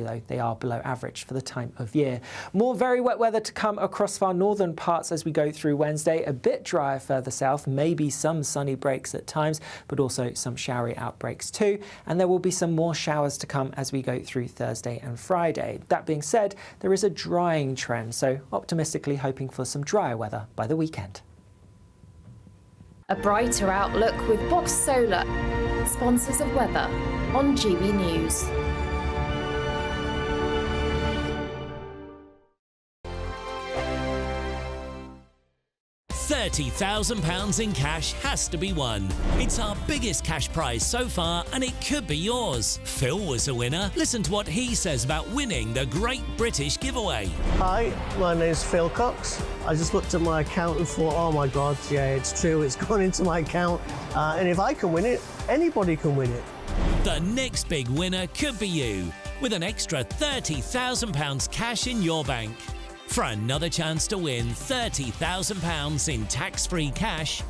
though they are below average for the time of year. More very wet weather to come across our northern parts as we go through Wednesday. A bit drier further south, maybe some sunny breaks at times, but also some showery outbreaks too. And there will be some more showers to come as we go through Thursday and Friday. That being said, there is a drying trend, so optimistically hoping for some drier weather by the weekend. A brighter outlook with Box Solar, sponsors of weather on GB News. £30,000 in cash has to be won. It's our biggest cash prize so far, and it could be yours. Phil was a winner. Listen to what he says about winning the Great British Giveaway. Hi, my name's Phil Cox. I just looked at my account and thought, oh my God, yeah, it's true, it's gone into my account. And if I can win it, anybody can win it. The next big winner could be you, with an extra £30,000 cash in your bank. For another chance to win £30,000 in tax-free cash,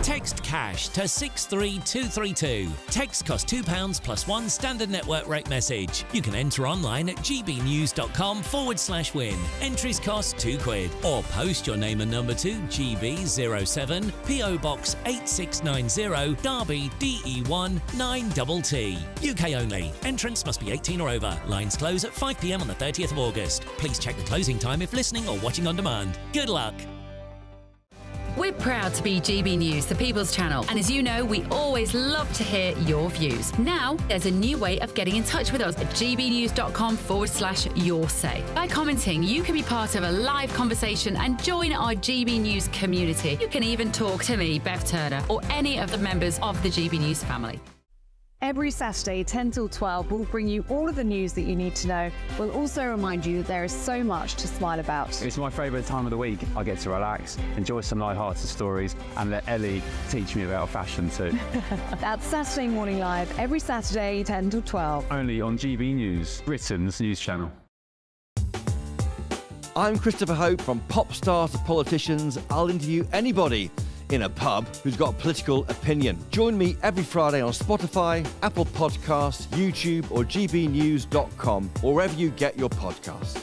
text CASH to 63232. Text costs £2 plus one standard network rate message. You can enter online at gbnews.com/win. Entries cost £2. Or post your name and number to GB07 PO Box 8690 Derby DE1 9TT. UK only. Entrance must be 18 or over. Lines close at 5 p.m. on the 30th of August. Please check the closing time if listening or watching on demand. Good luck. We're proud to be GB News, the People's Channel. And as you know, we always love to hear your views. Now, there's a new way of getting in touch with us at gbnews.com/yoursay. By commenting, you can be part of a live conversation and join our GB News community. You can even talk to me, Bev Turner, or any of the members of the GB News family. Every Saturday, 10 till 12, we'll bring you all of the news that you need to know. We'll also remind you that there is so much to smile about. It's my favourite time of the week. I get to relax, enjoy some light-hearted stories, and let Ellie teach me about fashion too. That's Saturday Morning Live, every Saturday, 10 till 12. Only on GB News, Britain's news channel. I'm Christopher Hope. From pop stars to politicians, I'll interview anybody in a pub who's got a political opinion. Join me every Friday on Spotify, Apple Podcasts, YouTube or gbnews.com, or wherever you get your podcasts.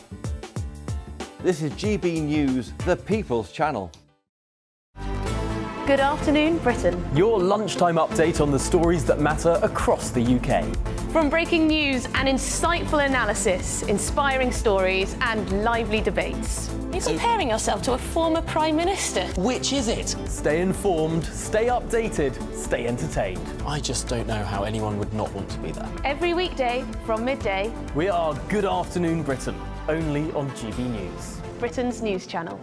This is GB News, the People's Channel. Good afternoon, Britain. Your lunchtime update on the stories that matter across the UK. From breaking news and insightful analysis, inspiring stories and lively debates. You're comparing yourself to a former Prime Minister. Which is it? Stay informed, stay updated, stay entertained. I just don't know how anyone would not want to be there. Every weekday from midday. We are Good Afternoon Britain, only on GB News. Britain's news channel.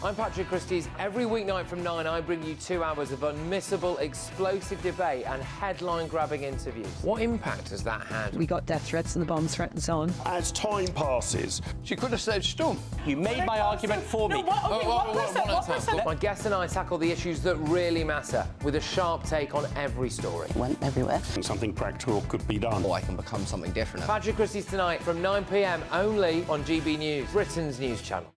I'm Patrick Christie's. Every weeknight from 9, I bring you 2 hours of unmissable, explosive debate and headline-grabbing interviews. What impact has that had? We got death threats and the bomb threat and so on. As time passes, she could have said Storm. You made my argument for me. My guest and I tackle the issues that really matter, with a sharp take on every story. Went everywhere. Something practical could be done. Or I can become something different. Patrick Christie's tonight from 9 p.m. only on GB News, Britain's news channel.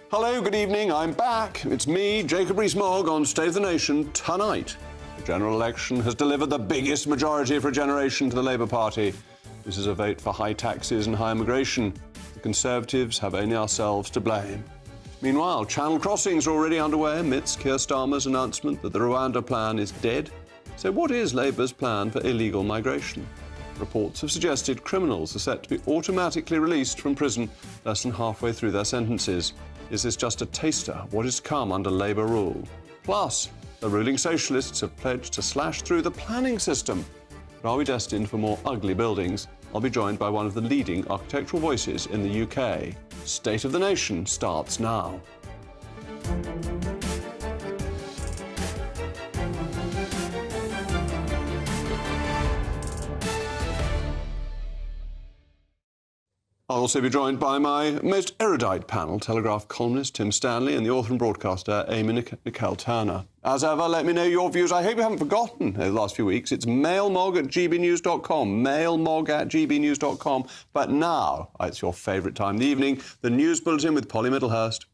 Hello, good evening, I'm back. It's me, Jacob Rees-Mogg, on State of the Nation tonight. The general election has delivered the biggest majority for a generation to the Labour Party. This is a vote for high taxes and high immigration. The Conservatives have only ourselves to blame. Meanwhile, Channel crossings are already underway amidst Keir Starmer's announcement that the Rwanda plan is dead. So what is Labour's plan for illegal migration? Reports have suggested criminals are set to be automatically released from prison less than halfway through their sentences. Is this just a taster of what is to come under Labour rule? Plus, the ruling socialists have pledged to slash through the planning system. But are we destined for more ugly buildings? I'll be joined by one of the leading architectural voices in the UK. State of the Nation starts now. I'll also be joined by my most erudite panel, Telegraph columnist Tim Stanley and the author and broadcaster Amy Nicole Turner. As ever, let me know your views. I hope you haven't forgotten over the last few weeks. It's mailmog@gbnews.com, mailmog@gbnews.com. But now, it's your favourite time of the evening, the News Bulletin with Polly Middlehurst.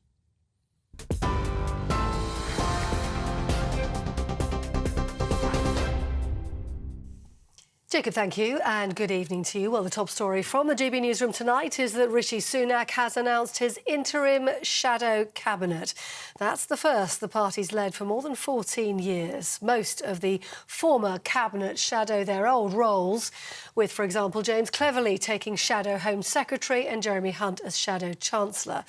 Jacob, thank you, and good evening to you. Well, the top story from the GB Newsroom tonight is that Rishi Sunak has announced his interim shadow cabinet. That's the first the party's led for more than 14 years. Most of the former cabinet shadow their old roles, with, for example, James Cleverly taking shadow Home Secretary and Jeremy Hunt as shadow Chancellor.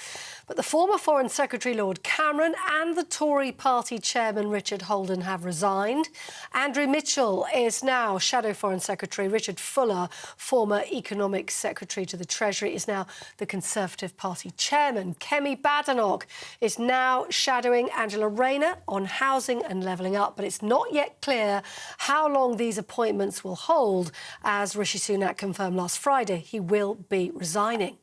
But the former Foreign Secretary Lord Cameron and the Tory party chairman Richard Holden have resigned. Andrew Mitchell is now shadow Foreign Secretary. Richard Fuller, former Economic Secretary to the Treasury, is now the Conservative Party chairman. Kemi Badenoch is now shadowing Angela Rayner on housing and levelling up, but it's not yet clear how long these appointments will hold. As Rishi Sunak confirmed last Friday, he will be resigning.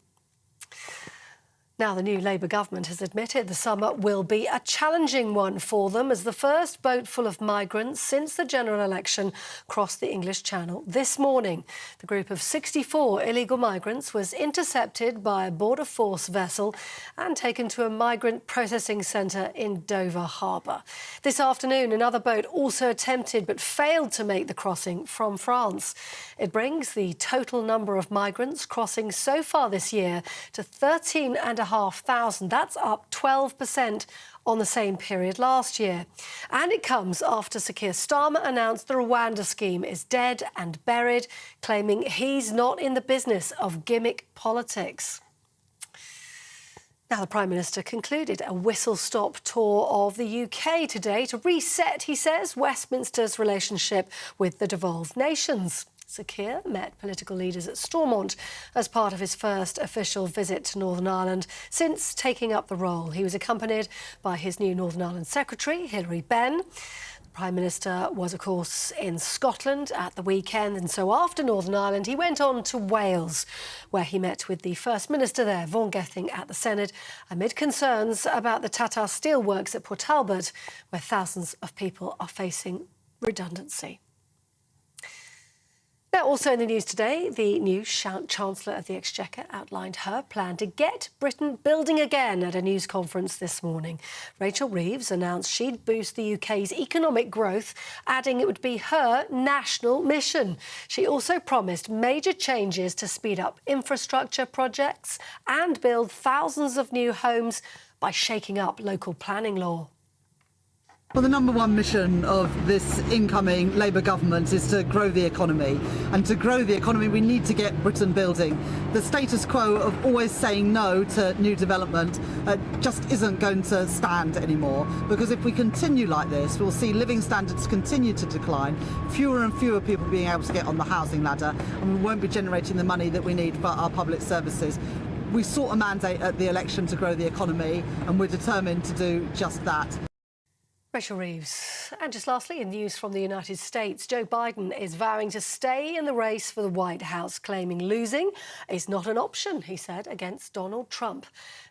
Now, the new Labour government has admitted the summer will be a challenging one for them as the first boat full of migrants since the general election crossed the English Channel this morning. The group of 64 illegal migrants was intercepted by a border force vessel and taken to a migrant processing centre in Dover Harbour. This afternoon, another boat also attempted but failed to make the crossing from France. It brings the total number of migrants crossing so far this year to 13,500. That's up 12% on the same period last year. And it comes after Sir Keir Starmer announced the Rwanda scheme is dead and buried, claiming he's not in the business of gimmick politics. Now, the Prime Minister concluded a whistle-stop tour of the UK today to reset, he says, Westminster's relationship with the devolved nations. Sir Keir met political leaders at Stormont as part of his first official visit to Northern Ireland since taking up the role. He was accompanied by his new Northern Ireland Secretary, Hilary Benn. The Prime Minister was, of course, in Scotland at the weekend, and so after Northern Ireland, he went on to Wales, where he met with the First Minister there, Vaughan Gething, at the Senedd, amid concerns about the Tata Steelworks at Port Talbot, where thousands of people are facing redundancy. Now, also in the news today, the new Chancellor of the Exchequer outlined her plan to get Britain building again at a news conference this morning. Rachel Reeves announced she'd boost the UK's economic growth, adding it would be her national mission. She also promised major changes to speed up infrastructure projects and build thousands of new homes by shaking up local planning law. Well, the number one mission of this incoming Labour government is to grow the economy. And to grow the economy, we need to get Britain building. The status quo of always saying no to new development just isn't going to stand anymore. Because if we continue like this, we'll see living standards continue to decline, fewer and fewer people being able to get on the housing ladder, and we won't be generating the money that we need for our public services. We sought a mandate at the election to grow the economy, and we're determined to do just that. Rachel Reeves. And just lastly, in news from the United States, Joe Biden is vowing to stay in the race for the White House, claiming losing is not an option, he said, against Donald Trump.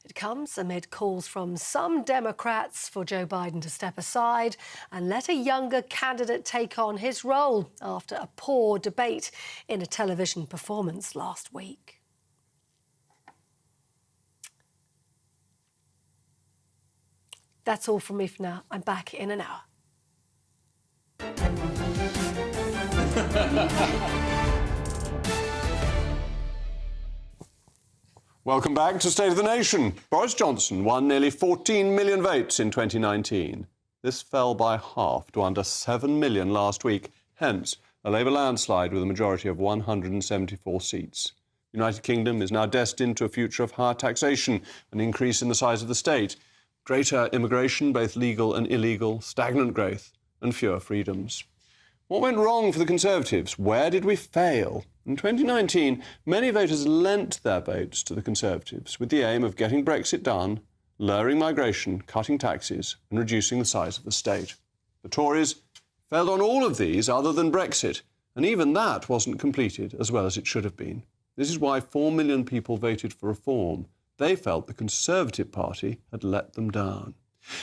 It comes amid calls from some Democrats for Joe Biden to step aside and let a younger candidate take on his role after a poor debate in a television performance last week. That's all from me for now. I'm back in an hour. Welcome back to State of the Nation. Boris Johnson won nearly 14 million votes in 2019. This fell by half to under 7 million last week, hence a Labour landslide with a majority of 174 seats. The United Kingdom is now destined to a future of higher taxation, an increase in the size of the state, greater immigration, both legal and illegal, stagnant growth and fewer freedoms. What went wrong for the Conservatives? Where did we fail? In 2019, many voters lent their votes to the Conservatives with the aim of getting Brexit done, lowering migration, cutting taxes and reducing the size of the state. The Tories failed on all of these other than Brexit, and even that wasn't completed as well as it should have been. This is why 4 million people voted for reform. They felt the Conservative Party had let them down.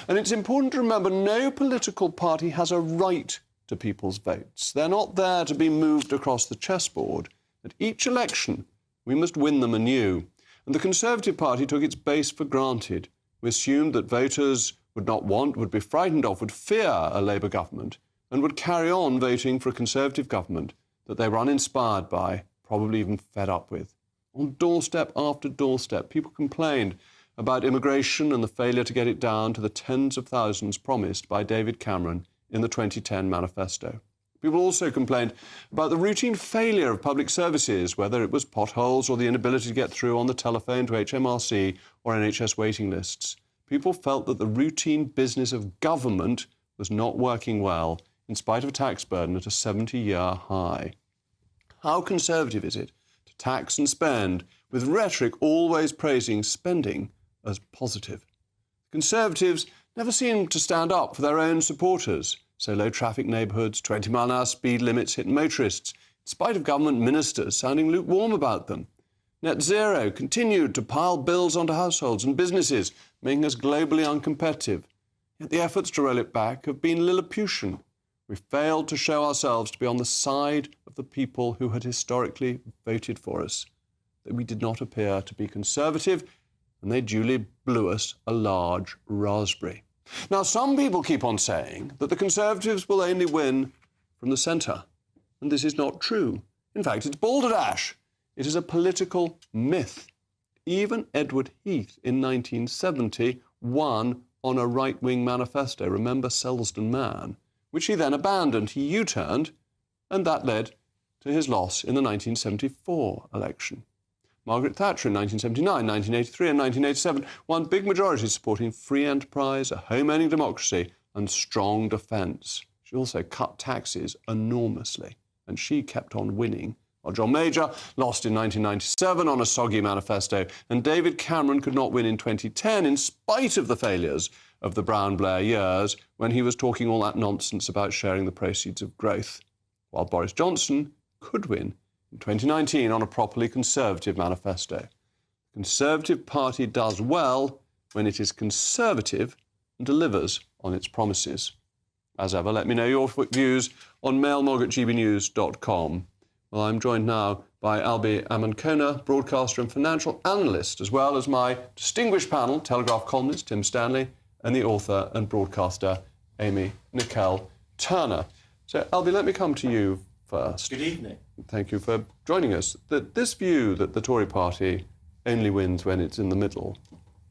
And it's important to remember no political party has a right to people's votes. They're not there to be moved across the chessboard. At each election, we must win them anew. And the Conservative Party took its base for granted. We assumed that voters would be frightened of, would fear a Labour government and would carry on voting for a Conservative government that they were uninspired by, probably even fed up with. On doorstep after doorstep, people complained about immigration and the failure to get it down to the tens of thousands promised by David Cameron in the 2010 manifesto. People also complained about the routine failure of public services, whether it was potholes or the inability to get through on the telephone to HMRC or NHS waiting lists. People felt that the routine business of government was not working well, in spite of a tax burden at a 70-year high. How conservative is it to tax and spend, with rhetoric always praising spending as positive? Conservatives never seem to stand up for their own supporters. So low traffic neighbourhoods, 20-mile-an-hour speed limits hit motorists, in spite of government ministers sounding lukewarm about them. Net zero continued to pile bills onto households and businesses, making us globally uncompetitive. Yet the efforts to roll it back have been Lilliputian. We failed to show ourselves to be on the side of the people who had historically voted for us. That we did not appear to be conservative, and they duly blew us a large raspberry. Now, some people keep on saying that the Conservatives will only win from the centre, and this is not true. In fact, it's balderdash. It is a political myth. Even Edward Heath in 1970 won on a right-wing manifesto, remember Selsdon Man, which he then abandoned. He U-turned, and that led to his loss in the 1974 election. Margaret Thatcher in 1979, 1983 and 1987 won big majorities supporting free enterprise, a home-owning democracy and strong defence. She also cut taxes enormously, and she kept on winning. While John Major lost in 1997 on a soggy manifesto, and David Cameron could not win in 2010 in spite of the failures of the Brown-Blair years when he was talking all that nonsense about sharing the proceeds of growth. While Boris Johnson could win in 2019 on a properly Conservative manifesto. The Conservative Party does well when it is conservative and delivers on its promises. As ever, let me know your views on mailmog@gbnews.com. Well, I'm joined now by Albi Amankona, broadcaster and financial analyst, as well as my distinguished panel, Telegraph columnist Tim Stanley, and the author and broadcaster Amy Nicole Turner. So, Albi, let me come to you first. Good evening. Thank you for joining us. This view that the Tory party only wins when it's in the middle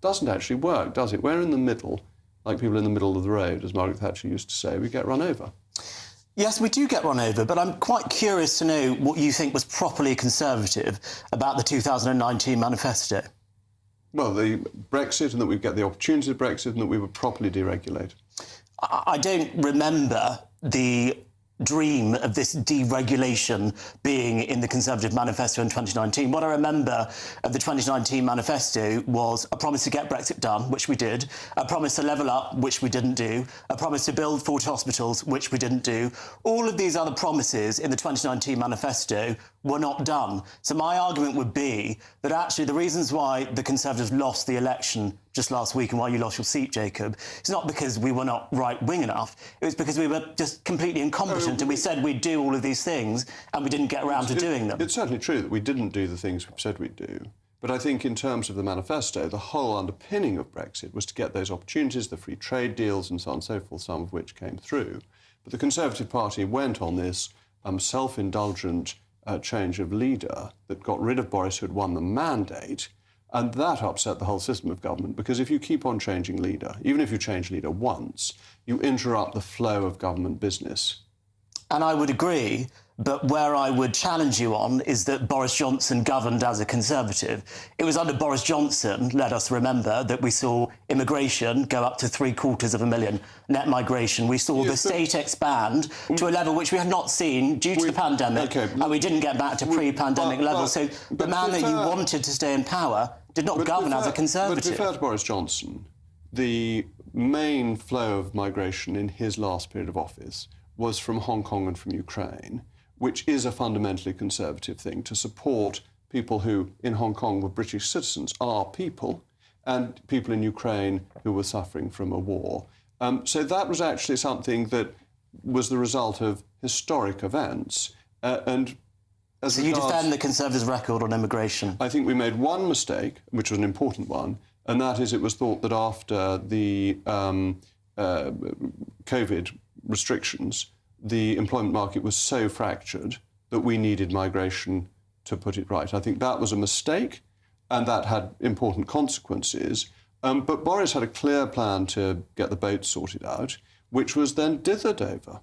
doesn't actually work, does it? We're in the middle, like people in the middle of the road, as Margaret Thatcher used to say. We get run over. Yes, we do get run over, but I'm quite curious to know what you think was properly Conservative about the 2019 manifesto. Well, the Brexit, and that we get the opportunity of Brexit, and that we were properly deregulated. I don't remember the dream of this deregulation being in the Conservative manifesto in 2019. What I remember of the 2019 manifesto was a promise to get Brexit done, which we did, a promise to level up, which we didn't do, a promise to build 40 hospitals, which we didn't do. All of these other promises in the 2019 manifesto were not done. So my argument would be that actually the reasons why the Conservatives lost the election just last week and why you lost your seat, Jacob, it's not because we were not right-wing enough. It was because we were just completely incompetent and we said we'd do all of these things and we didn't get around to doing them. It's certainly true that we didn't do the things we said we'd do. But I think in terms of the manifesto, the whole underpinning of Brexit was to get those opportunities, the free trade deals and so on and so forth, some of which came through. But the Conservative Party went on this self-indulgent change of leader that got rid of Boris, who had won the mandate, and that upset the whole system of government, because if you keep on changing leader, even if you change leader once, you interrupt the flow of government business. And I would agree, but where I would challenge you on is that Boris Johnson governed as a Conservative. It was under Boris Johnson, let us remember, that we saw immigration go up to 750,000 net migration. We saw the state expand to a level which we had not seen due to the pandemic, and we didn't get back to pre-pandemic levels. So the man that you wanted to stay in power did not govern as a Conservative. But to be fair to Boris Johnson, the main flow of migration in his last period of office was from Hong Kong and from Ukraine, which is a fundamentally Conservative thing, to support people who, in Hong Kong, were British citizens, are people, and people in Ukraine who were suffering from a war. So that was actually something that was the result of historic events. So you defend the Conservatives' record on immigration? I think we made one mistake, which was an important one, and that is it was thought that after the COVID restrictions, the employment market was so fractured that we needed migration to put it right. I think that was a mistake, and that had important consequences. But Boris had a clear plan to get the boat sorted out, which was then dithered over.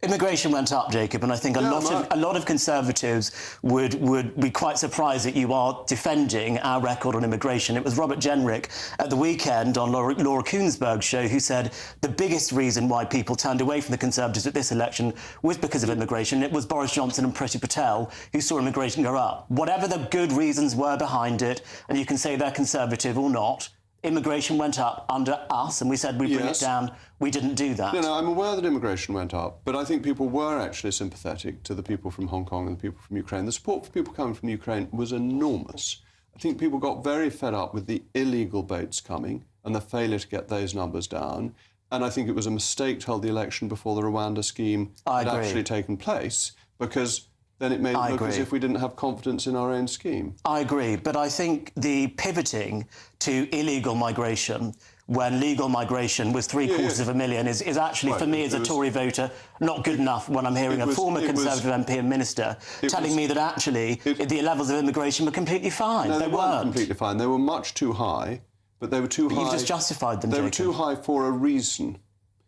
Immigration went up, Jacob, and I think a lot of Conservatives would be quite surprised that you are defending our record on immigration. It was Robert Jenrick at the weekend on Laura Kuenssberg's show who said the biggest reason why people turned away from the Conservatives at this election was because of immigration. It was Boris Johnson and Priti Patel who saw immigration go up. Whatever the good reasons were behind it, and you can say they're Conservative or not, immigration went up under us, and we said we'd bring it down. We didn't do that. No, I'm aware that immigration went up, but I think people were actually sympathetic to the people from Hong Kong and the people from Ukraine. The support for people coming from Ukraine was enormous. I think people got very fed up with the illegal boats coming and the failure to get those numbers down. And I think it was a mistake to hold the election before the Rwanda scheme had actually taken place, because then it made it look as if we didn't have confidence in our own scheme. I agree, but I think the pivoting to illegal migration when legal migration was 750,000 is actually, for me as a Tory voter, not good enough when I'm hearing a former Conservative MP and Minister telling me that actually the levels of immigration were completely fine. No, they weren't completely fine. They were much too high, but they were too high. You've just justified them, They Jacob. were too high for a reason.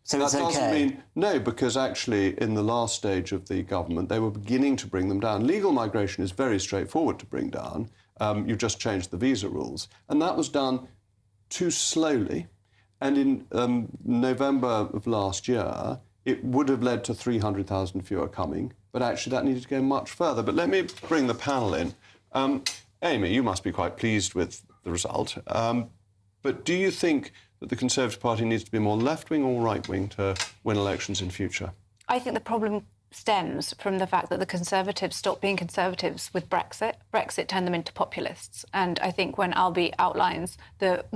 So that it's okay? doesn't mean... No, because actually in the last stage of the government, they were beginning to bring them down. Legal migration is very straightforward to bring down. You've just changed the visa rules. And that was done too slowly. And in November of last year, it would have led to 300,000 fewer coming. But actually that needed to go much further. But let me bring the panel in. Amy, you must be quite pleased with the result. But do you think that the Conservative Party needs to be more left-wing or right-wing to win elections in future? I think the problem stems from the fact that the Conservatives stopped being Conservatives with Brexit. Brexit turned them into populists. And I think when Albie outlines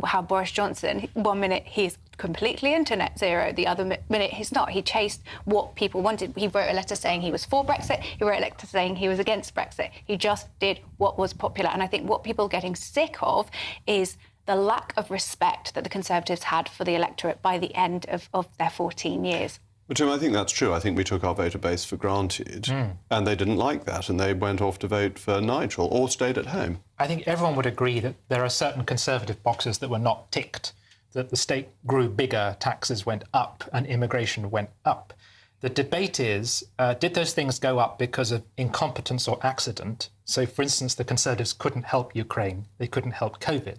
how Boris Johnson, one minute he's completely into net zero, the other minute he's not. He chased what people wanted. He wrote a letter saying he was for Brexit. He wrote a letter saying he was against Brexit. He just did what was popular. And I think what people are getting sick of is the lack of respect that the Conservatives had for the electorate by the end of their 14 years. But Tim, I think that's true. I think we took our voter base for granted, and they didn't like that, and they went off to vote for Nigel or stayed at home. I think everyone would agree that there are certain Conservative boxes that were not ticked, that the state grew bigger, taxes went up, and immigration went up. The debate is, did those things go up because of incompetence or accident? So, for instance, the Conservatives couldn't help Ukraine, they couldn't help COVID.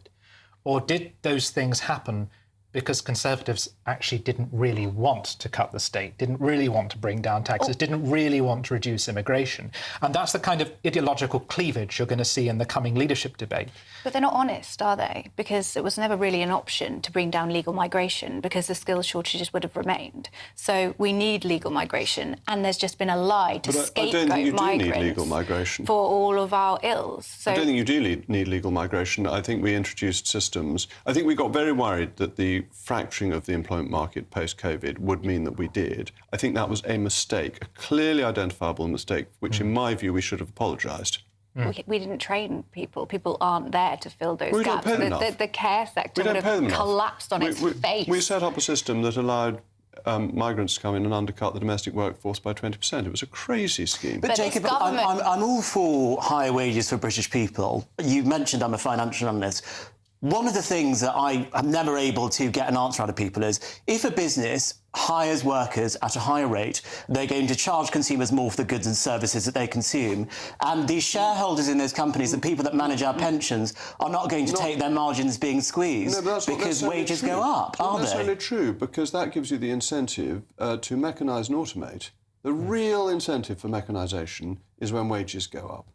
Or did those things happen because Conservatives actually didn't really want to cut the state, didn't really want to bring down taxes, didn't really want to reduce immigration? And that's the kind of ideological cleavage you're going to see in the coming leadership debate. But they're not honest, are they? Because it was never really an option to bring down legal migration because the skills shortages would have remained. So we need legal migration, and there's just been a lie to scapegoat migrants need legal migration for all of our ills. So I don't think you do need legal migration. I think we introduced systems. I think we got very worried that the fracturing of the employment market post-COVID would mean that we did. I think that was a mistake, a clearly identifiable mistake, which in my view we should have apologised. We didn't train people. People aren't there to fill those gaps. The care sector would have collapsed on its face. We set up a system that allowed migrants to come in and undercut the domestic workforce by 20%. It was a crazy scheme. But Jacob, I'm all for higher wages for British people. You mentioned I'm a financial analyst. One of the things that I am never able to get an answer out of people is if a business hires workers at a higher rate, they're going to charge consumers more for the goods and services that they consume. And the shareholders in those companies, the people that manage our pensions, are not going to take their margins being squeezed because wages go up, are they? That's necessarily true, because that gives you the incentive to mechanise and automate. The real incentive for mechanisation is when wages go up.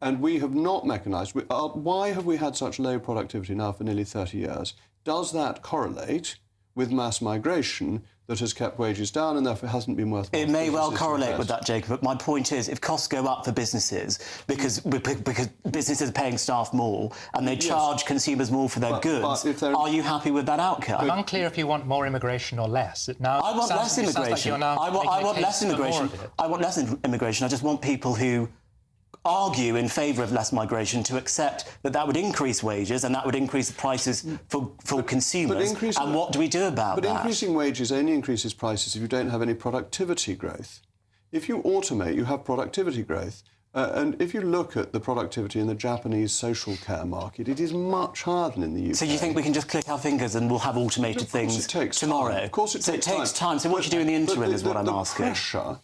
And we have not mechanised. Why have we had such low productivity now for nearly 30 years? Does that correlate with mass migration that has kept wages down and therefore hasn't been worthwhile? It may well correlate with that, Jacob, but my point is if costs go up for businesses because businesses are paying staff more and they charge consumers more for their goods, are you happy with that outcome? I'm unclear if you want more immigration or less. I want less immigration. I want less immigration. I want less immigration. I just want people who argue in favour of less migration to accept that that would increase wages and that would increase the prices for consumers. And what do we do about that? But increasing wages only increases prices if you don't have any productivity growth. If you automate, you have productivity growth. And if you look at the productivity in the Japanese social care market, it is much higher than in the UK. So you think we can just click our fingers and we'll have automated things tomorrow? Of course it takes time. So what do you do in the interim is what I'm asking. The pressure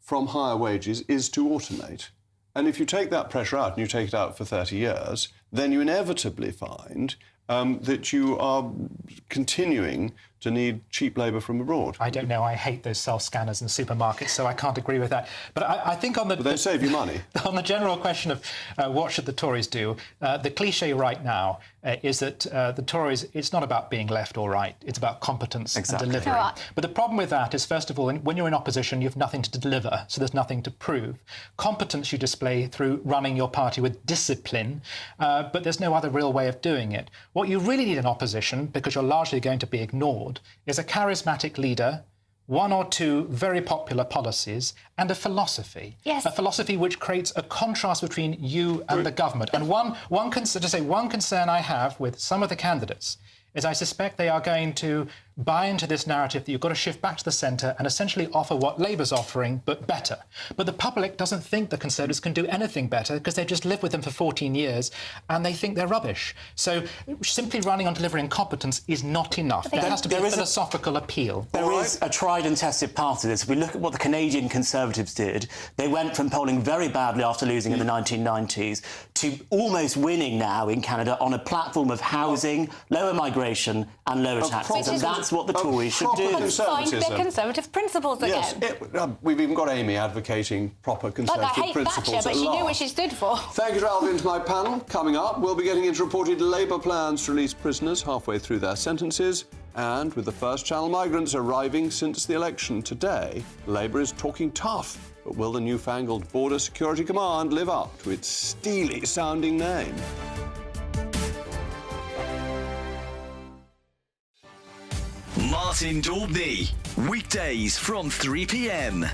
from higher wages is to automate. And if you take that pressure out and you take it out for 30 years, then you inevitably find that you are continuing to need cheap labour from abroad. I don't know. I hate those self-scanners in supermarkets, so I can't agree with that. But I think on the... But they save you money. On the general question of what should the Tories do, the cliché right now is that the Tories, it's not about being left or right, it's about competence and delivery. But the problem with that is, first of all, when you're in opposition, you have nothing to deliver, so there's nothing to prove. Competence you display through running your party with discipline, but there's no other real way of doing it. What you really need in opposition, because you're largely going to be ignored, is a charismatic leader, one or two very popular policies, and a philosophy. Yes. A philosophy which creates a contrast between you and the government. And one concern I have with some of the candidates is I suspect they are going to buy into this narrative that you've got to shift back to the centre and essentially offer what Labour's offering, but better. But the public doesn't think the Conservatives can do anything better because they've just lived with them for 14 years and they think they're rubbish. So simply running on delivering competence is not enough. There has to be a philosophical appeal. There is a tried and tested part of this. If we look at what the Canadian Conservatives did, they went from polling very badly after losing in the 1990s to almost winning now in Canada on a platform of housing, lower migration and lower taxes. And that's what the Tories should do. Find their conservative principles again. Yes, we've even got Amy advocating proper conservative principles. Thatcher, but she knew what she stood for. Thank you to Alvin, to my panel. Coming up, we'll be getting into reported Labour plans to release prisoners halfway through their sentences. And with the first Channel migrants arriving since the election today, Labour is talking tough. But will the newfangled Border Security Command live up to its steely-sounding name? Martin Daubney, weekdays from 3 p.m.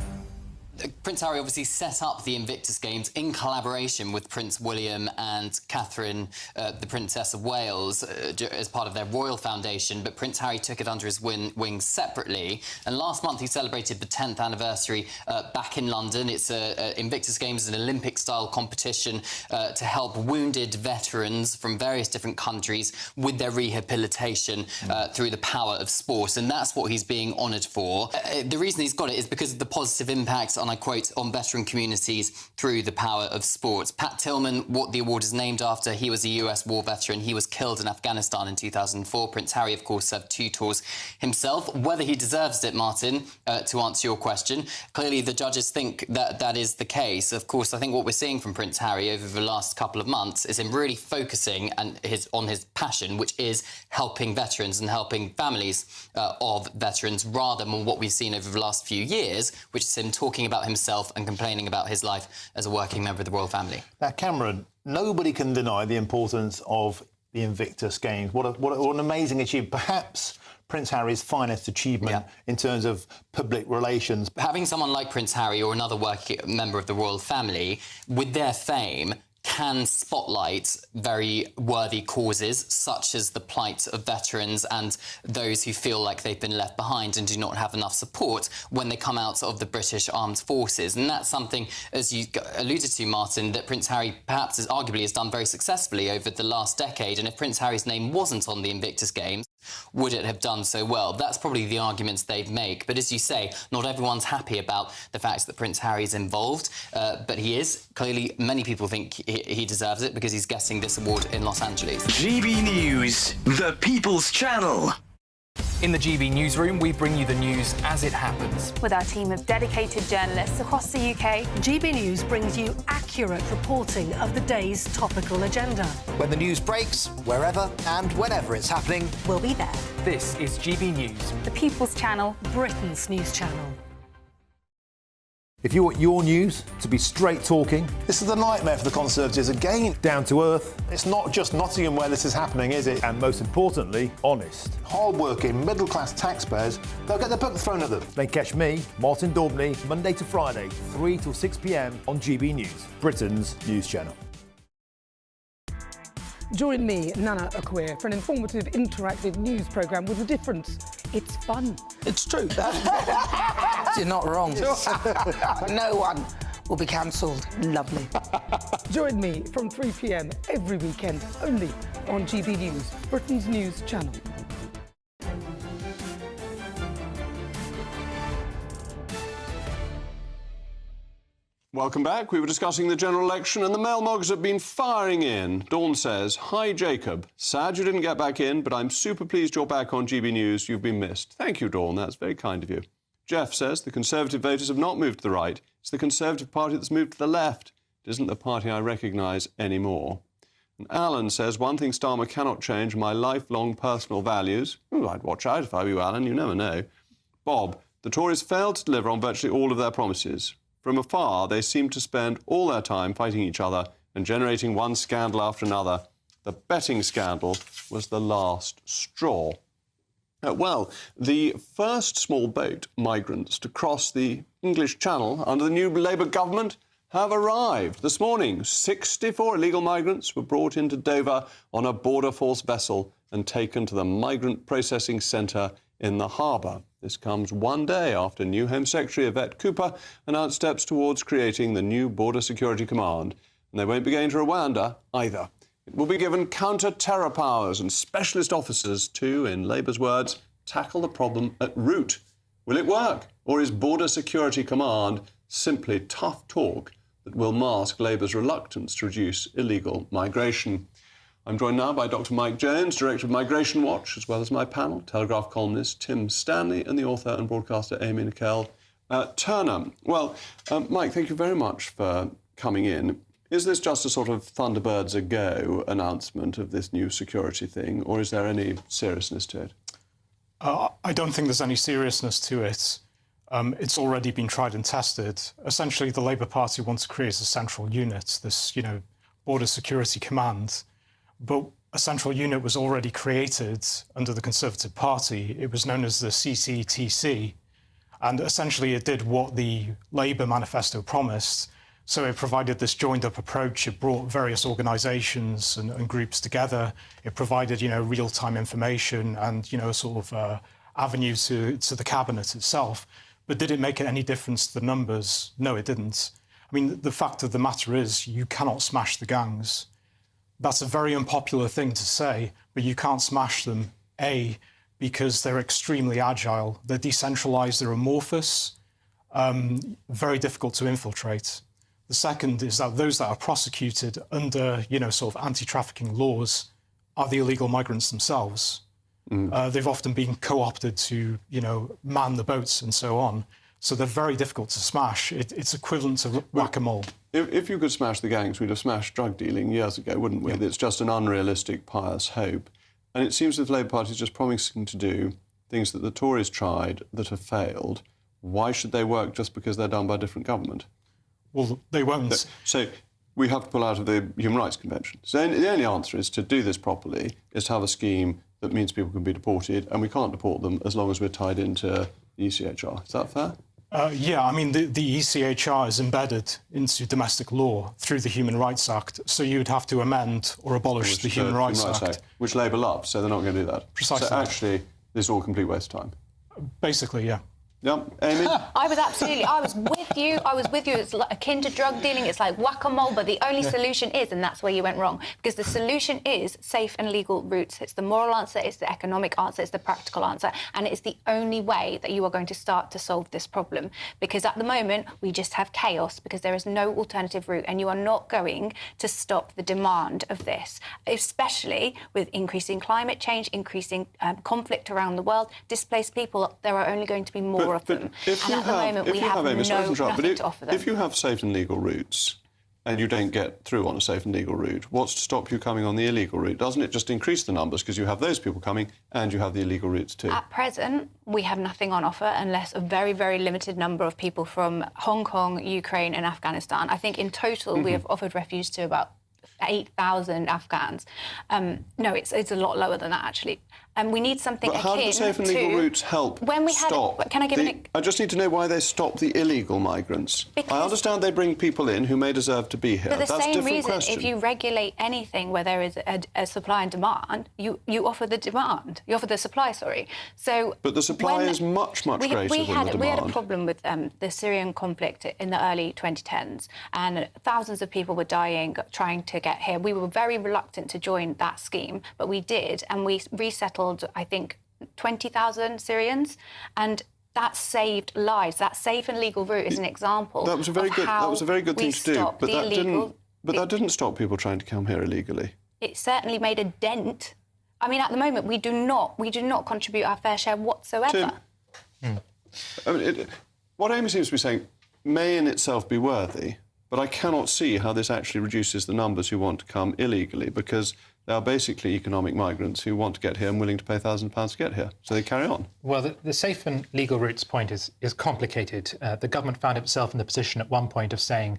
Prince Harry obviously set up the Invictus Games in collaboration with Prince William and Catherine, the Princess of Wales, as part of their royal foundation, but Prince Harry took it under his wing separately. And last month he celebrated the 10th anniversary back in London. It's Invictus Games is an Olympic-style competition to help wounded veterans from various different countries with their rehabilitation through the power of sport. And that's what he's being honoured for. The reason he's got it is because of the positive impact, and I quote, on veteran communities through the power of sports. Pat Tillman, what the award is named after, he was a US war veteran. He was killed in Afghanistan in 2004. Prince Harry, of course, served 2 tours himself. Whether he deserves it, Martin, to answer your question, clearly the judges think that that is the case. Of course, I think what we're seeing from Prince Harry over the last couple of months is him really focusing on his passion, which is helping veterans and helping families of veterans, rather than what we've seen over the last few years, which is him talking about himself and complaining about his life as a working member of the royal family. Now, Cameron, nobody can deny the importance of the Invictus Games. What an amazing achievement. Perhaps Prince Harry's finest achievement in terms of public relations. Having someone like Prince Harry or another working member of the royal family with their fame can spotlight very worthy causes, such as the plight of veterans and those who feel like they've been left behind and do not have enough support when they come out of the British Armed Forces. And that's something, as you alluded to, Martin, that Prince Harry perhaps arguably has done very successfully over the last decade. And if Prince Harry's name wasn't on the Invictus Games, would it have done so well? That's probably the arguments they'd make. But as you say, not everyone's happy about the fact that Prince Harry's involved, but he is. Clearly, many people think he deserves it because he's getting this award in Los Angeles. GB News, the People's Channel. In the GB Newsroom, we bring you the news as it happens. With our team of dedicated journalists across the UK, GB News brings you accurate reporting of the day's topical agenda. When the news breaks, wherever and whenever it's happening, we'll be there. This is GB News, the People's Channel, Britain's news channel. If you want your news to be straight talking... This is the nightmare for the Conservatives again. Down to earth. It's not just Nottingham where this is happening, is it? And most importantly, honest. Hard-working, middle-class taxpayers, they'll get their book thrown at them. Then catch me, Martin Daubney, Monday to Friday, 3 till 6 p.m. on GB News, Britain's news channel. Join me, Nana Akwir, for an informative, interactive news programme with a difference. It's fun. It's true. You're not wrong. No one will be cancelled. Lovely. Join me from 3 p.m. every weekend, only on GB News, Britain's news channel. Welcome back. We were discussing the general election and the mailmogs have been firing in. Dawn says, "Hi, Jacob. Sad you didn't get back in, but I'm super pleased you're back on GB News. You've been missed." Thank you, Dawn. That's very kind of you. Jeff says, "The Conservative voters have not moved to the right. It's the Conservative Party that's moved to the left. It isn't the party I recognise anymore." And Alan says, "One thing Starmer cannot change, my lifelong personal values." Ooh, I'd watch out if I were you, Alan. You never know. Bob, "The Tories failed to deliver on virtually all of their promises. From afar, they seem to spend all their time fighting each other and generating one scandal after another. The betting scandal was the last straw." Well, the first small boat migrants to cross the English Channel under the new Labour government have arrived. This morning, 64 illegal migrants were brought into Dover on a Border Force vessel and taken to the migrant processing centre in the harbour. This comes one day after new Home Secretary Yvette Cooper announced steps towards creating the new Border Security Command. And they won't be going to Rwanda either. It will be given counter-terror powers and specialist officers to, in Labour's words, tackle the problem at root. Will it work? Or is Border Security Command simply tough talk that will mask Labour's reluctance to reduce illegal migration? I'm joined now by Dr. Mike Jones, Director of Migration Watch, as well as my panel, Telegraph columnist Tim Stanley and the author and broadcaster Amy Nicole Turner. Well, Mike, thank you very much for coming in. Is this just a sort of Thunderbirds a-go announcement of this new security thing, or is there any seriousness to it? I don't think there's any seriousness to it. It's already been tried and tested. Essentially, the Labour Party wants to create a central unit, this, Border Security Command. But a central unit was already created under the Conservative Party. It was known as the CCTC. And essentially, it did what the Labour manifesto promised. So it provided this joined-up approach. It brought various organisations and groups together. It provided, real-time information and, a sort of avenue to the cabinet itself. But did it make any difference to the numbers? No, it didn't. I mean, the fact of the matter is you cannot smash the gangs. That's a very unpopular thing to say, but you can't smash them, A, because they're extremely agile, they're decentralised, they're amorphous, very difficult to infiltrate. The second is that those that are prosecuted under, sort of anti-trafficking laws are the illegal migrants themselves. They've often been co-opted to, man the boats and so on. So they're very difficult to smash. It's equivalent to whack-a-mole. If you could smash the gangs, we'd have smashed drug dealing years ago, wouldn't we? Yeah. It's just an unrealistic, pious hope. And it seems that the Labour Party is just promising to do things that the Tories tried that have failed. Why should they work just because they're done by a different government? Well, they won't. So we have to pull out of the Human Rights Convention. So the only answer is to do this properly, is to have a scheme that means people can be deported, and we can't deport them as long as we're tied into the ECHR. Is that fair? Yeah, I mean, the ECHR is embedded into domestic law through the Human Rights Act, so you'd have to amend or abolish the Human Rights Act. Which Labour loves, so they're not going to do that. Precisely. So actually, this is all a complete waste of time. Basically, yeah. Yeah, Amy? I was with you. It's like akin to drug dealing. It's like whack-a-mole, but the only solution is, and that's where you went wrong, because the solution is safe and legal routes. It's the moral answer, it's the economic answer, it's the practical answer, and it's the only way that you are going to start to solve this problem. Because at the moment, we just have chaos because there is no alternative route, and you are not going to stop the demand of this, especially with increasing climate change, increasing conflict around the world, displaced people. There are only going to be more of them. And at the moment, we have nothing to offer them. If you have safe and legal routes and you don't get through on a safe and legal route, what's to stop you coming on the illegal route? Doesn't it just increase the numbers because you have those people coming and you have the illegal routes too? At present, we have nothing on offer unless a very, very limited number of people from Hong Kong, Ukraine and Afghanistan. I think in total we have offered refuge to about 8,000 Afghans. No, it's a lot lower than that, actually. And we need something But akin how do the safe and legal routes help when we had stop? Can I give an... I just need to know why they stop the illegal migrants. I understand they bring people in who may deserve to be here. For the That's a same different reason, question. if you regulate anything where there is a supply and demand, you offer the demand. You offer the supply, sorry. So, but the supply is much greater than the demand. We had a problem with the Syrian conflict in the early 2010s, and thousands of people were dying trying to get here. We were very reluctant to join that scheme, but we did, and we resettled, I think, 20,000 Syrians, and that saved lives. That safe and legal route is an example. That was a very good. That was a very good thing to do. But that illegal, that didn't stop people trying to come here illegally. It certainly made a dent. I mean, at the moment, we do not contribute our fair share whatsoever. I mean, what Amy seems to be saying may in itself be worthy, but I cannot see how this actually reduces the numbers who want to come illegally, because they are basically economic migrants who want to get here and willing to pay £1,000 to get here. So they carry on. Well, the safe and legal routes point is complicated. The government found itself in the position at one point of saying,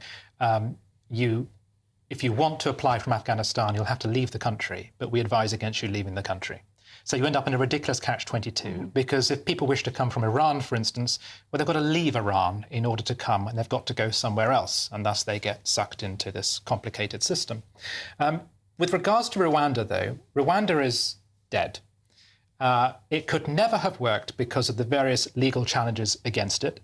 if you want to apply from Afghanistan, you'll have to leave the country, but we advise against you leaving the country. So you end up in a ridiculous catch-22, because if people wish to come from Iran, for instance, well, they've got to leave Iran in order to come, and they've got to go somewhere else, and thus they get sucked into this complicated system. With regards to Rwanda, though, Rwanda is dead. It could never have worked because of the various legal challenges against it,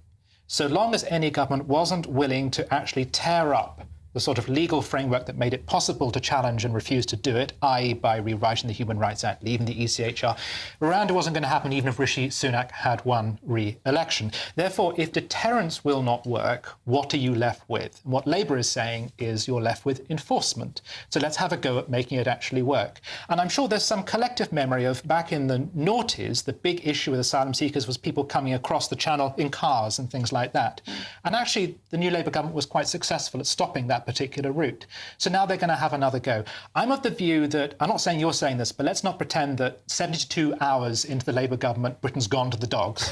so long as any government wasn't willing to actually tear up the sort of legal framework that made it possible to challenge and refuse to do it, i.e. by rewriting the Human Rights Act, leaving the ECHR. Rwanda wasn't going to happen even if Rishi Sunak had won re-election. Therefore, if deterrence will not work, what are you left with? And what Labour is saying is you're left with enforcement. So let's have a go at making it actually work. And I'm sure there's some collective memory of back in the noughties, the big issue with asylum seekers was people coming across the channel in cars and things like that. And actually, the new Labour government was quite successful at stopping that particular route. So now they're going to have another go. I'm of the view that, I'm not saying you're saying this, but let's not pretend that 72 hours into the Labour government, Britain's gone to the dogs.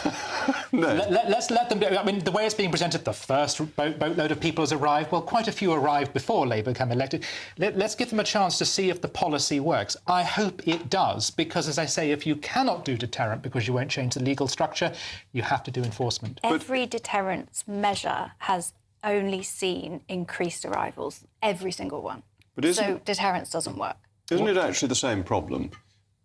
No. Let's let them... I mean, the way it's being presented, the first boatload of people has arrived. Well, quite a few arrived before Labour became elected. Let's give them a chance to see if the policy works. I hope it does, because, as I say, if you cannot do deterrent because you won't change the legal structure, you have to do enforcement. Every deterrence measure has only seen increased arrivals, every single one. But so deterrence doesn't work. Isn't it actually the same problem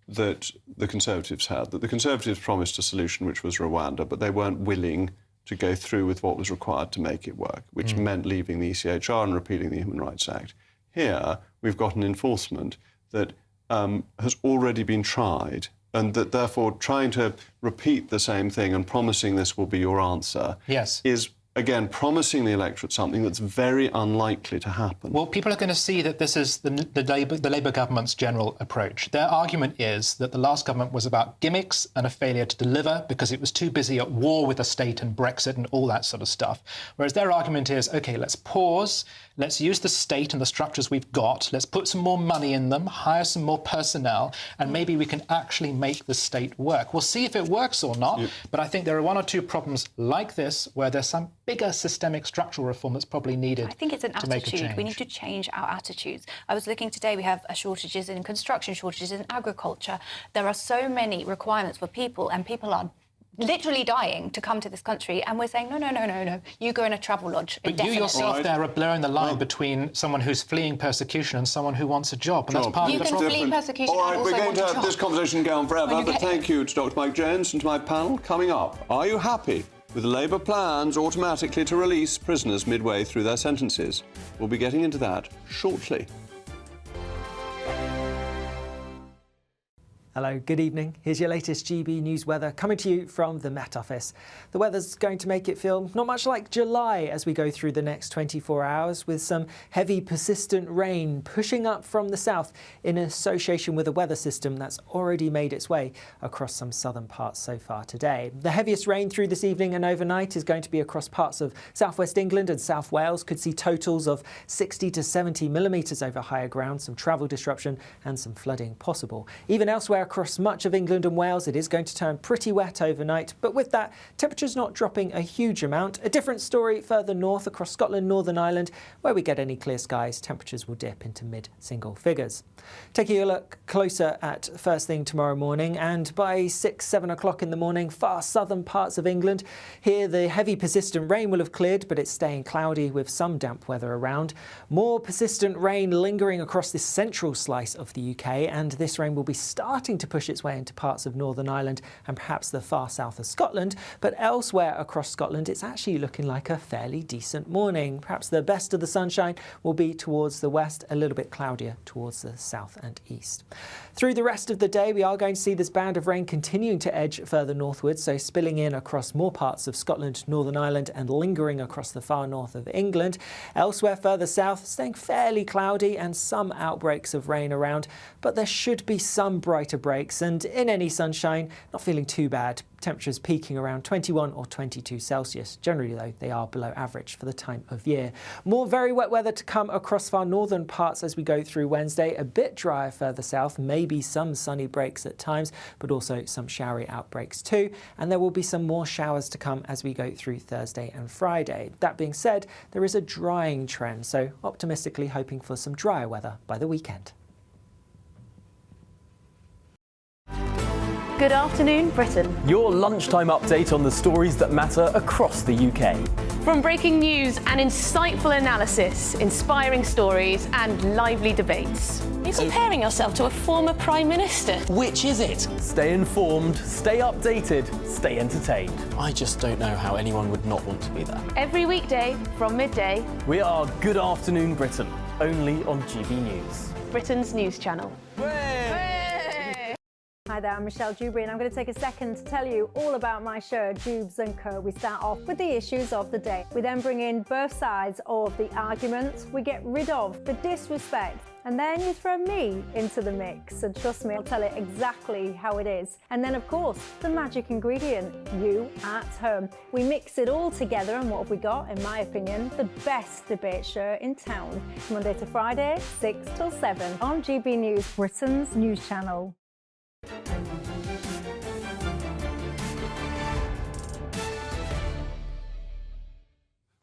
that the Conservatives had? That the Conservatives promised a solution, which was Rwanda, but they weren't willing to go through with what was required to make it work, which meant leaving the ECHR and repealing the Human Rights Act. Here, we've got an enforcement that has already been tried, and that therefore trying to repeat the same thing and promising this will be your answer is, again, promising the electorate something that's very unlikely to happen. Well, people are going to see that this is the Labour government's general approach. Their argument is that the last government was about gimmicks and a failure to deliver because it was too busy at war with the state and Brexit and all that sort of stuff. Whereas their argument is, OK, let's pause, let's use the state and the structures we've got, let's put some more money in them, hire some more personnel, and maybe we can actually make the state work. We'll see if it works or not, but I think there are one or two problems like this where there's some bigger systemic structural reform that's probably needed. I think it's an to make a attitude. change. We need to change our attitudes. I was looking today, we have shortages in construction, shortages in agriculture. There are so many requirements for people, and people are literally dying to come to this country, and we're saying, no, you go in a travel lodge. But you yourself there are blurring the line between someone who's fleeing persecution and someone who wants a job. And that's part of the problem. You can flee persecution All right, and also we're going to want a have job. this conversation go on forever, but thank you to Dr. Mike Jones and to my panel. Coming up, are you happy with Labour plans automatically to release prisoners midway through their sentences? We'll be getting into that shortly. Hello, good evening. Here's your latest GB News weather coming to you from the Met Office. The weather's going to make it feel not much like July as we go through the next 24 hours, with some heavy, persistent rain pushing up from the south in association with a weather system that's already made its way across some southern parts so far today. The heaviest rain through this evening and overnight is going to be across parts of southwest England and South Wales. Could see totals of 60 to 70 millimetres over higher ground, some travel disruption and some flooding possible. Even elsewhere across much of England and Wales. It is going to turn pretty wet overnight, but with that, temperatures not dropping a huge amount. A different story further north across Scotland, Northern Ireland, where we get any clear skies, temperatures will dip into mid-single figures. Taking a look closer at first thing tomorrow morning, and by 6-7 o'clock in the morning, far southern parts of England. Here the heavy persistent rain will have cleared, but it's staying cloudy with some damp weather around. More persistent rain lingering across this central slice of the UK, and this rain will be starting to push its way into parts of Northern Ireland and perhaps the far south of Scotland, but elsewhere across Scotland it's actually looking like a fairly decent morning. Perhaps the best of the sunshine will be towards the west, a little bit cloudier towards the south and east. Through the rest of the day we are going to see this band of rain continuing to edge further northwards, so spilling in across more parts of Scotland, Northern Ireland and lingering across the far north of England. Elsewhere further south, staying fairly cloudy and some outbreaks of rain around, but there should be some brighter breaks, and in any sunshine, not feeling too bad. Temperatures peaking around 21 or 22 Celsius. Generally though, they are below average for the time of year. More very wet weather to come across far northern parts as we go through Wednesday. A bit drier further south, maybe some sunny breaks at times, but also some showery outbreaks too. And there will be some more showers to come as we go through Thursday and Friday. That being said, there is a drying trend, so optimistically hoping for some drier weather by the weekend. Good afternoon, Britain. Your lunchtime update on the stories that matter across the UK. From breaking news and insightful analysis, inspiring stories and lively debates. You're comparing yourself to a former Prime Minister. Which is it? Stay informed, stay updated, stay entertained. I just don't know how anyone would not want to be there. Every weekday from midday. We are Good Afternoon Britain, only on GB News. Britain's news channel. Hi there, I'm Michelle Dewberry and I'm going to take a second to tell you all about my show, Dubes & Co. We start off with the issues of the day. We then bring in both sides of the arguments. We get rid of the disrespect. And then you throw me into the mix. And trust me, I'll tell it exactly how it is. And then, of course, the magic ingredient, you at home. We mix it all together and what have we got, in my opinion, the best debate show in town. Monday to Friday, 6 till 7 on GB News, Britain's news channel.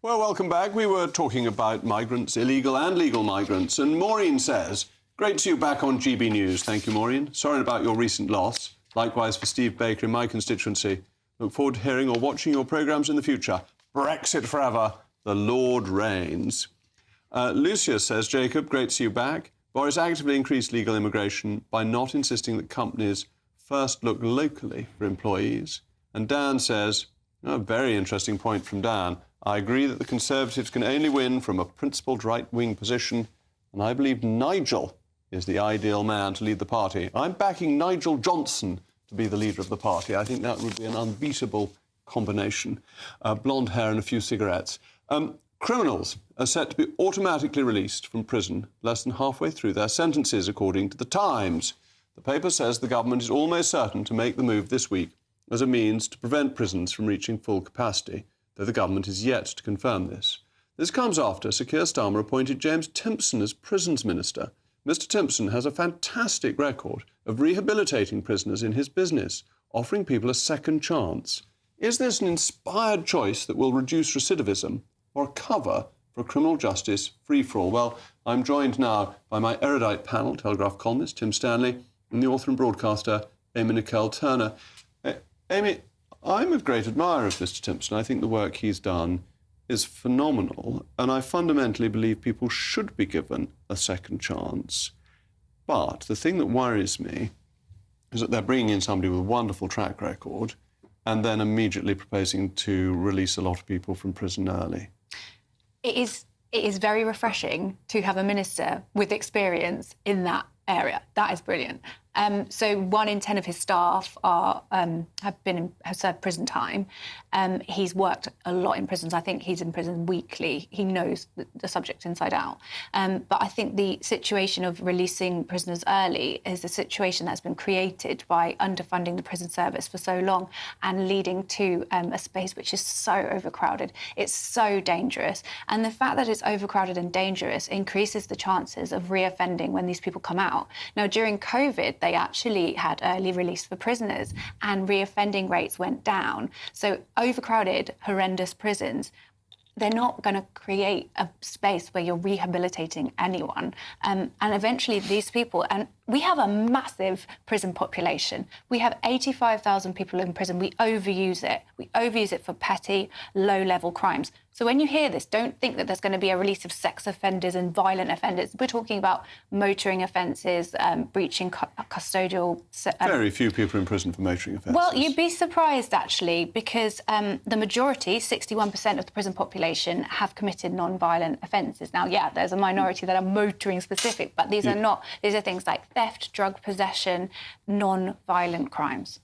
Well, welcome back. We were talking about migrants, illegal and legal migrants, and Maureen says, great to see you back on GB News. Thank you, Maureen. Sorry about your recent loss. Likewise for Steve Baker in my constituency. Look forward to hearing or watching your programmes in the future. Brexit forever. The Lord reigns. Lucia says, Jacob, great to see you back. Boris actively increased legal immigration by not insisting that companies first look locally for employees. And Dan says, a very interesting point from Dan, I agree that the Conservatives can only win from a principled right-wing position, and I believe Nigel is the ideal man to lead the party. I'm backing Nigel Johnson to be the leader of the party. I think that would be an unbeatable combination. Blonde hair and a few cigarettes. Criminals are set to be automatically released from prison less than halfway through their sentences, according to The Times. The paper says the government is almost certain to make the move this week as a means to prevent prisons from reaching full capacity, though the government is yet to confirm this. This comes after Sir Keir Starmer appointed James Timpson as Prisons Minister. Mr Timpson has a fantastic record of rehabilitating prisoners in his business, offering people a second chance. Is this an inspired choice that will reduce recidivism, or a cover for a criminal justice free-for-all? Well, I'm joined now by my erudite panel, Telegraph columnist Tim Stanley, and the author and broadcaster, Amy Nicole Turner. Amy, I'm a great admirer of Mr Timpson. I think the work he's done is phenomenal, and I fundamentally believe people should be given a second chance. But the thing that worries me is that they're bringing in somebody with a wonderful track record and then immediately proposing to release a lot of people from prison early. It is very refreshing to have a minister with experience in that area. That is brilliant. So 1 in 10 of his staff have served prison time. He's worked a lot in prisons. I think he's in prison weekly. He knows the subject inside out. But I think the situation of releasing prisoners early is a situation that's been created by underfunding the prison service for so long and leading to a space which is so overcrowded. It's so dangerous. And the fact that it's overcrowded and dangerous increases the chances of reoffending when these people come out. Now, during COVID, they actually had early release for prisoners and reoffending rates went down. So overcrowded, horrendous prisons, they're not going to create a space where you're rehabilitating anyone. And eventually these people, and we have a massive prison population. We have 85,000 people in prison. We overuse it. We overuse it for petty, low-level crimes. So when you hear this, don't think that there's going to be a release of sex offenders and violent offenders. We're talking about motoring offences, breaching custodial... Very few people in prison for motoring offences. Well, you'd be surprised, actually, because the majority, 61% of the prison population, have committed non-violent offences. Now, yeah, there's a minority that are motoring specific, but these are not. These are things like theft, drug possession, non-violent crimes.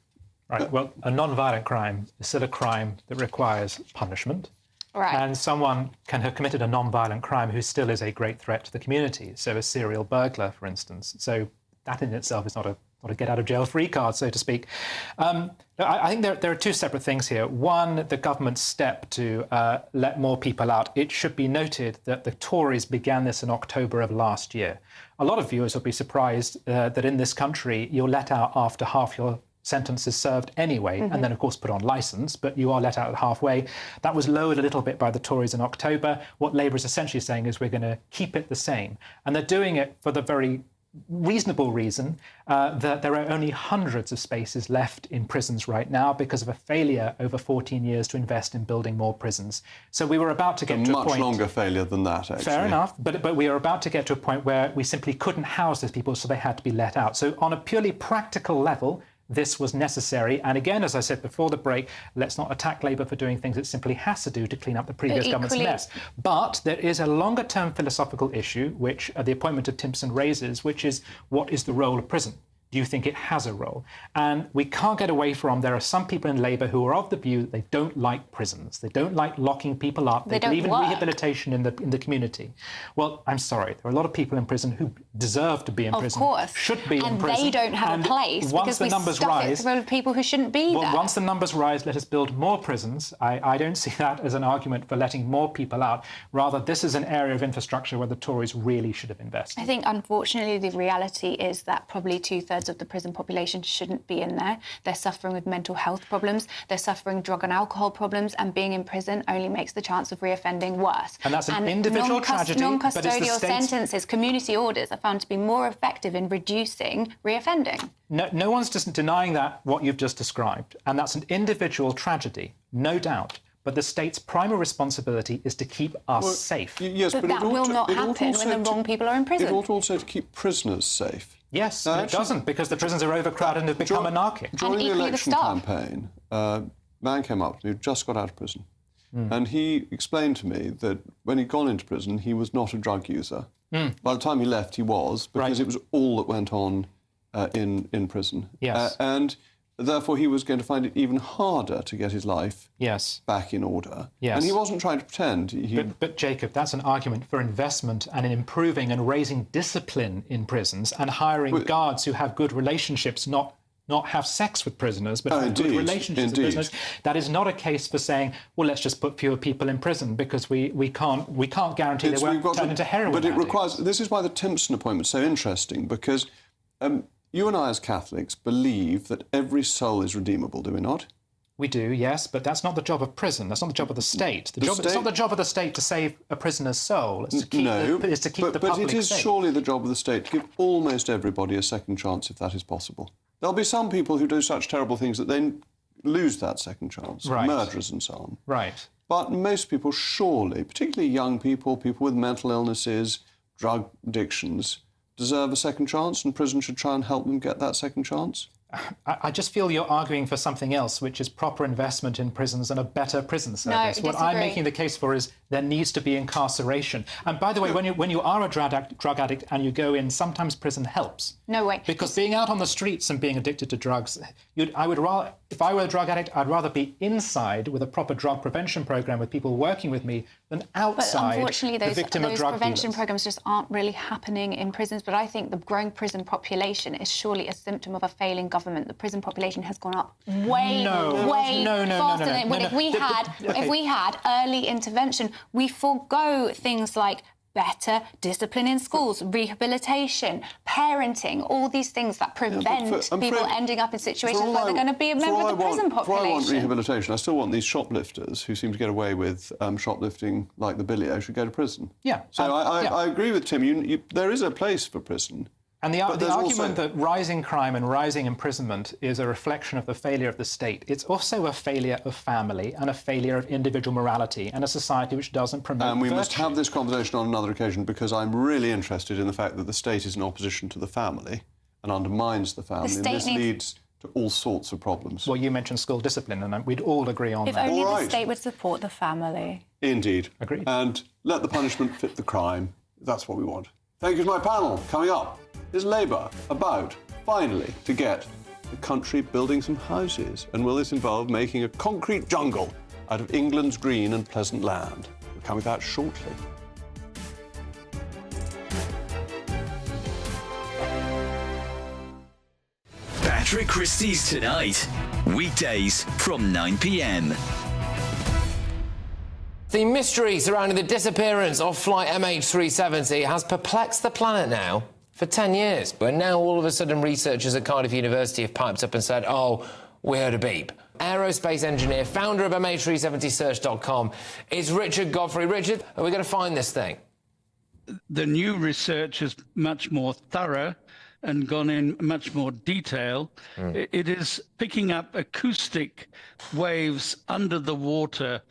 Right, well, a non-violent crime is still a crime that requires punishment. Right. And someone can have committed a non-violent crime who still is a great threat to the community. So a serial burglar, for instance. So that in itself is not a get-out-of-jail-free card, so to speak. I think there are two separate things here. One, the government's step to let more people out. It should be noted that the Tories began this in October of last year. A lot of viewers will be surprised that in this country you're let out after half your sentence is served anyway, and then, of course, put on licence, but you are let out halfway. That was lowered a little bit by the Tories in October. What Labour is essentially saying is we're going to keep it the same. And they're doing it for the very reasonable reason that there are only hundreds of spaces left in prisons right now because of a failure over 14 years to invest in building more prisons. So we were about to get to a point... much longer failure than that, actually. Fair enough, but we are about to get to a point where we simply couldn't house those people, so they had to be let out. So on a purely practical level, this was necessary. And again, as I said before the break, let's not attack Labour for doing things it simply has to do to clean up the previous government's mess. But there is a longer-term philosophical issue, which the appointment of Timpson raises, which is what is the role of prison? Do you think it has a role? And we can't get away from, there are some people in Labour who are of the view that they don't like prisons. They don't like locking people up. They believe in rehabilitation in the community. Well, I'm sorry. There are a lot of people in prison who deserve to be in prison. Of course. Should be in prison. And they don't have a place because we stuff it full of people who shouldn't be there. Once the numbers rise, let us build more prisons. I don't see that as an argument for letting more people out. Rather, this is an area of infrastructure where the Tories really should have invested. I think, unfortunately, the reality is that probably two-thirds of the prison population shouldn't be in there. They're suffering with mental health problems, they're suffering drug and alcohol problems, and being in prison only makes the chance of reoffending worse. And that's an individual tragedy. Non-custodial sentences, community orders are found to be more effective in reducing reoffending. No one's just denying that, what you've just described, and that's an individual tragedy, no doubt. But the state's primary responsibility is to keep us safe. Yes, but that will not happen when the wrong people are in prison. It ought also to keep prisoners safe. Yes, but it doesn't, because the prisons are overcrowded and have become anarchic. During the election campaign, a man came up to me who just got out of prison. And he explained to me that when he'd gone into prison, he was not a drug user. By the time he left, he was, because it was all that went on in prison. Yes. And therefore, he was going to find it even harder to get his life back in order. Yes. And he wasn't trying to pretend. But Jacob, that's an argument for investment and in improving and raising discipline in prisons and hiring guards who have good relationships, not have sex with prisoners, but have good relationships with prisoners. That is not a case for saying, well, let's just put fewer people in prison because we can't guarantee they won't turn into heroin But it addicts. requires... This is why the Timpson appointment is so interesting, because you and I as Catholics believe that every soul is redeemable, do we not? We do, yes, but that's not the job of prison. That's not the job of the state. It's not the job of the state to save a prisoner's soul. It's to keep the public But it is safe. surely the job of the state to give almost everybody a second chance if that is possible. There'll be some people who do such terrible things that they lose that second chance, murderers and so on. Right. But most people surely, particularly young people, people with mental illnesses, drug addictions, deserve a second chance, and prison should try and help them get that second chance? I just feel you're arguing for something else, which is proper investment in prisons and a better prison service. No, what I'm making the case for is there needs to be incarceration. And by the way, when you are a drug addict and you go in, sometimes prison helps. No way. Because being out on the streets and being addicted to drugs, if I were a drug addict, I'd rather be inside with a proper drug prevention program with people working with me than outside, but unfortunately, the victim of drug prevention dealers. programs just aren't really happening in prisons. But I think the growing prison population is surely a symptom of a failing government. The prison population has gone up way faster than it would if we had early intervention. We forego things like better discipline in schools, rehabilitation, parenting, all these things that prevent people ending up in situations where they're going to be a member of the prison population. For all I want rehabilitation, I still want these shoplifters who seem to get away with shoplifting like the Billio should go to prison. Yeah. So I agree with Tim. There is a place for prison. And the argument that rising crime and rising imprisonment is a reflection of the failure of the state, it's also a failure of family and a failure of individual morality and a society which doesn't promote And we virtue. must have this conversation on another occasion, because I'm really interested in the fact that the state is in opposition to the family and undermines the family. And this leads to all sorts of problems. Well, you mentioned school discipline, and we'd all agree on that. If only the state would support the family. Indeed. Agreed. And let the punishment fit the crime. That's what we want. Thank you to my panel. Coming up, is Labour about, finally, to get the country building some houses? And will this involve making a concrete jungle out of England's green and pleasant land? We'll come with that shortly. Patrick Christie's Tonight, weekdays from 9 p.m. The mystery surrounding the disappearance of flight MH370 has perplexed the planet now for 10 years. But now all of a sudden researchers at Cardiff University have piped up and said, oh, we heard a beep. Aerospace engineer, founder of MH370search.com is Richard Godfrey. Richard, are we going to find this thing? The new research is much more thorough and gone in much more detail. It is picking up acoustic waves under the water.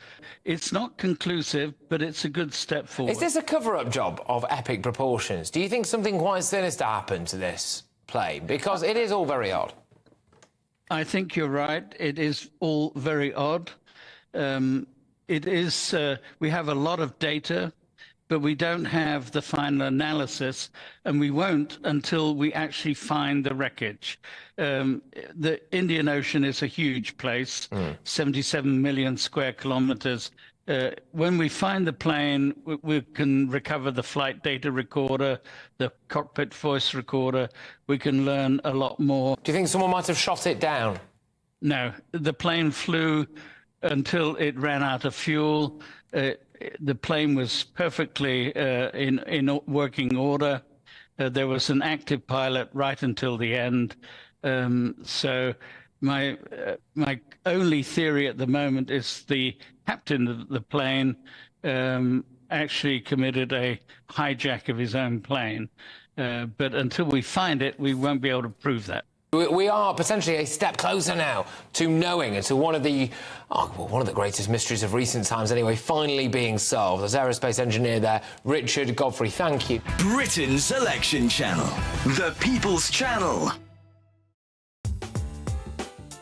It's not conclusive, but it's a good step forward. Is this a cover-up job of epic proportions? Do you think something quite sinister happened to this plane? Because it is all very odd. I think you're right. It is all very odd. It is. We have a lot of data, but we don't have the final analysis, and we won't until we actually find the wreckage. The Indian Ocean is a huge place, 77 million square kilometers. When we find the plane, we can recover the flight data recorder, the cockpit voice recorder. We can learn a lot more. Do you think someone might have shot it down? No, the plane flew until it ran out of fuel. The plane was perfectly in working order. There was an active pilot right until the end. So my only theory at the moment is the captain of the plane actually committed a hijack of his own plane. But until we find it, we won't be able to prove that. We are potentially a step closer now to knowing and to one of the greatest mysteries of recent times anyway, finally being solved. As aerospace engineer there, Richard Godfrey, thank you. Britain's election channel, the People's Channel.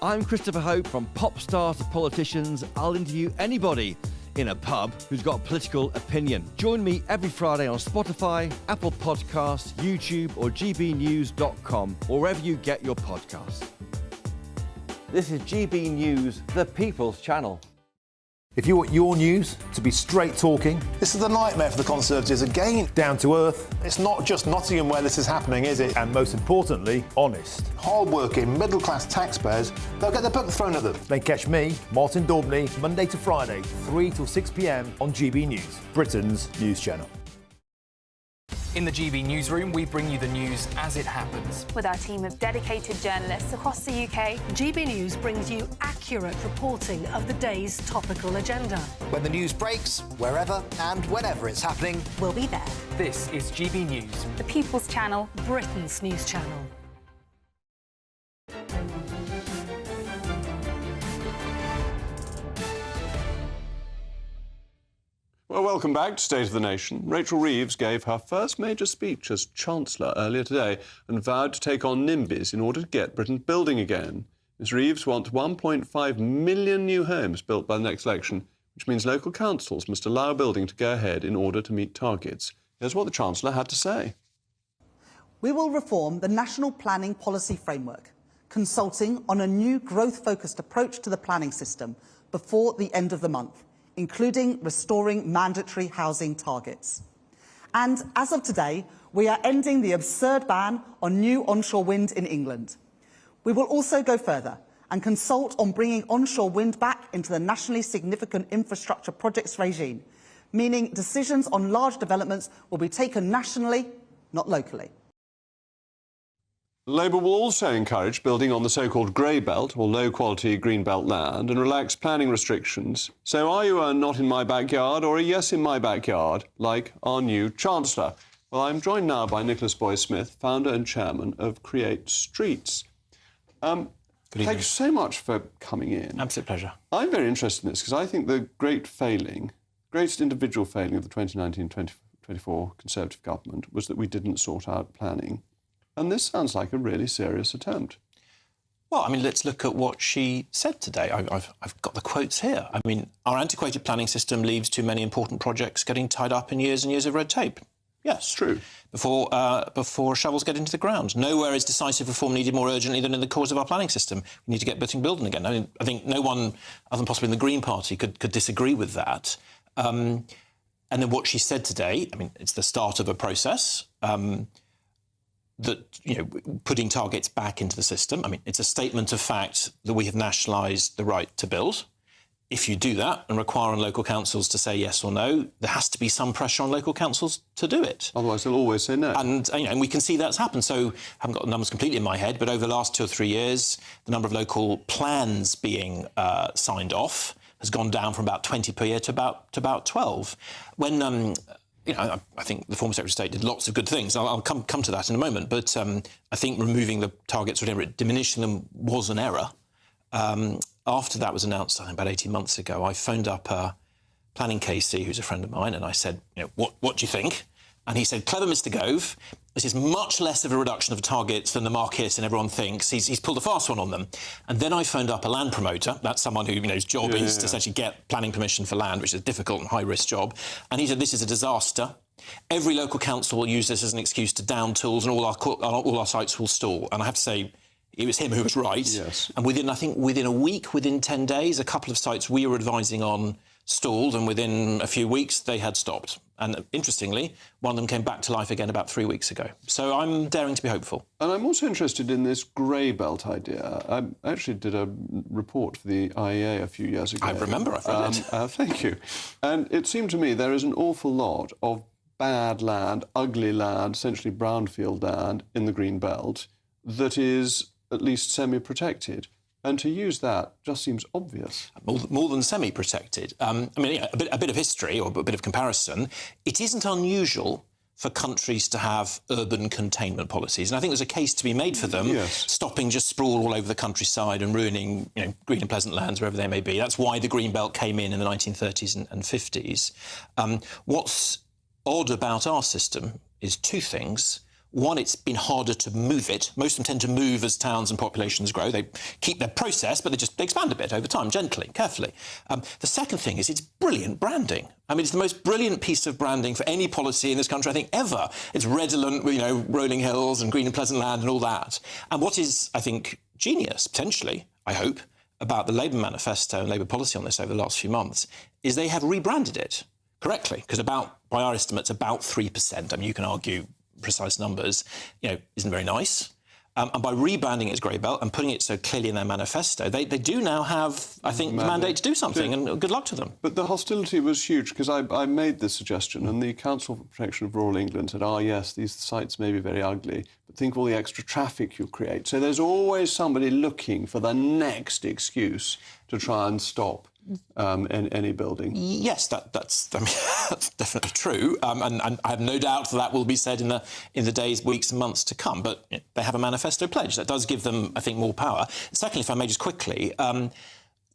I'm Christopher Hope. From pop stars to politicians, I'll interview anybody in a pub who's got a political opinion. Join me every Friday on Spotify, Apple Podcasts, YouTube or gbnews.com, or wherever you get your podcasts. This is GB News, the People's Channel. If you want your news to be straight talking, This is a nightmare for the Conservatives again. down to earth, It's not just Nottingham where this is happening, is it? and most importantly, honest, Hard-working, middle-class taxpayers, they'll get the book thrown at them. then catch me, Martin Daubney, Monday to Friday, 3 till 6 p.m. on GB News, Britain's news channel. In the GB newsroom, we bring you the news as it happens. With our team of dedicated journalists across the UK, GB News brings you accurate reporting of the day's topical agenda. When the news breaks, wherever and whenever it's happening, We'll be there. This is GB News. the People's Channel. Britain's news channel. Well, welcome back to State of the Nation. Rachel Reeves gave her first major speech as Chancellor earlier today and vowed to take on NIMBYs in order to get Britain building again. Ms Reeves wants 1.5 million new homes built by the next election, which means local councils must allow building to go ahead in order to meet targets. Here's what the Chancellor had to say. We will reform the National Planning Policy Framework, consulting on a new growth-focused approach to the planning system before the end of the month, including restoring mandatory housing targets. And as of today, we are ending the absurd ban on new onshore wind in England. We will also go further and consult on bringing onshore wind back into the nationally significant infrastructure projects regime, meaning decisions on large developments will be taken nationally, not locally. Labour will also encourage building on the so-called grey belt, or low-quality green belt land, and relax planning restrictions. So are you a not in my backyard or a yes in my backyard, like our new Chancellor? Well, I'm joined now by Nicholas Boy-Smith, founder and chairman of Create Streets. Thanks so much for coming in. Absolute pleasure. I'm very interested in this because I think the greatest individual failing of the 2019-24 Conservative government was that we didn't sort out planning. And this sounds like a really serious attempt. Well, I mean, let's look at what she said today. I've got the quotes here. I mean, our antiquated planning system leaves too many important projects getting tied up in years and years of red tape. Yes. True. Before shovels get into the ground. Nowhere is decisive reform needed more urgently than in the cause of our planning system. We need to get building again. I mean, I think no one, other than possibly in the Green Party, could disagree with that. And then what she said today, I mean, it's the start of a process. That, you know, putting targets back into the system. I mean, it's a statement of fact that we have nationalised the right to build. If you do that and require on local councils to say yes or no, there has to be some pressure on local councils to do it. Otherwise, they'll always say no. And, you know, and we can see that's happened. So I haven't got the numbers completely in my head, but over the last 2 or 3 years, the number of local plans being signed off has gone down from about 20 per year to about 12. When you know, I think the former Secretary of State did lots of good things. I'll come to that in a moment. But I think removing the targets or whatever, diminishing them was an error. After that was announced, I think about 18 months ago, I phoned up planning KC, who's a friend of mine, and I said, you know, what do you think? And he said, clever Mr Gove, this is much less of a reduction of targets than the market and everyone thinks. He's pulled a fast one on them. And then I phoned up a land promoter. That's someone who, you know, whose job is to essentially get planning permission for land, which is a difficult and high-risk job. And he said, this is a disaster. Every local council will use this as an excuse to down tools and all our sites will stall. And I have to say, it was him who was right. Yes. And within a week, within 10 days, a couple of sites we were advising on stalled, and within a few weeks, they had stopped. And interestingly, one of them came back to life again about 3 weeks ago. So I'm daring to be hopeful. And I'm also interested in this grey belt idea. I actually did a report for the IEA a few years ago. I remember, I've read it. Thank you. And it seemed to me there is an awful lot of bad land, ugly land, essentially brownfield land in the green belt that is at least semi-protected. And to use that just seems obvious. More than semi-protected. I mean, a bit of history or a bit of comparison. It isn't unusual for countries to have urban containment policies, and I think there's a case to be made for them, stopping just sprawl all over the countryside and ruining, you know, green and pleasant lands wherever they may be. That's why the Green Belt came in the 1930s and 50s. What's odd about our system is two things. One, it's been harder to move it. Most of them tend to move as towns and populations grow. They keep their process, but they expand a bit over time, gently, carefully. The second thing is it's brilliant branding. I mean, it's the most brilliant piece of branding for any policy in this country, I think, ever. It's redolent, you know, rolling hills and green and pleasant land and all that. And what is, I think, genius, potentially, I hope, about the Labour manifesto and Labour policy on this over the last few months is they have rebranded it correctly, because by our estimates, about 3%. I mean, you can argue precise numbers, you know, isn't very nice. And by rebranding it as Grey Belt and putting it so clearly in their manifesto, they do now have, I think, the mandate to do something, and good luck to them. But the hostility was huge, because I made this suggestion, and the Council for Protection of Rural England said, yes, these sites may be very ugly, but think of all the extra traffic you'll create. So there's always somebody looking for the next excuse to try and stop any building. Yes, that's definitely true, and I have no doubt that will be said in the days, weeks, and months to come. But they have a manifesto pledge that does give them, I think, more power. Secondly, if I may just quickly,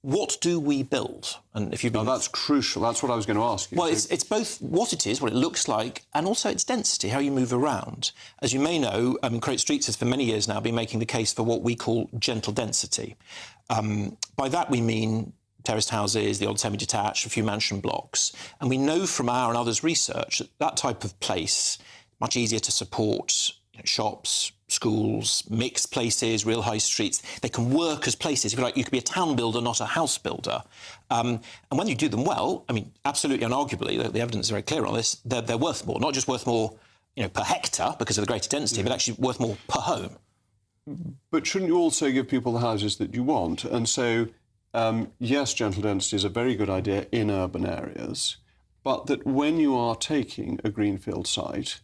what do we build? And if you've been... that's crucial. That's what I was going to ask you. Well, it's both what it is, what it looks like, and also its density, how you move around. As you may know, Create Streets has for many years now been making the case for what we call gentle density. By that we mean terraced houses, the old semi-detached, a few mansion blocks. And we know from our and others' research that that type of place, much easier to support, you know, shops, schools, mixed places, real high streets. They can work as places. If you like, you could be a town builder, not a house builder. And when you do them well, I mean, absolutely unarguably, the evidence is very clear on this, they're worth more. Not just worth more, you know, per hectare because of the greater density, but actually worth more per home. But shouldn't you also give people the houses that you want? And so... yes, gentle density is a very good idea in urban areas, but that when you are taking a greenfield site,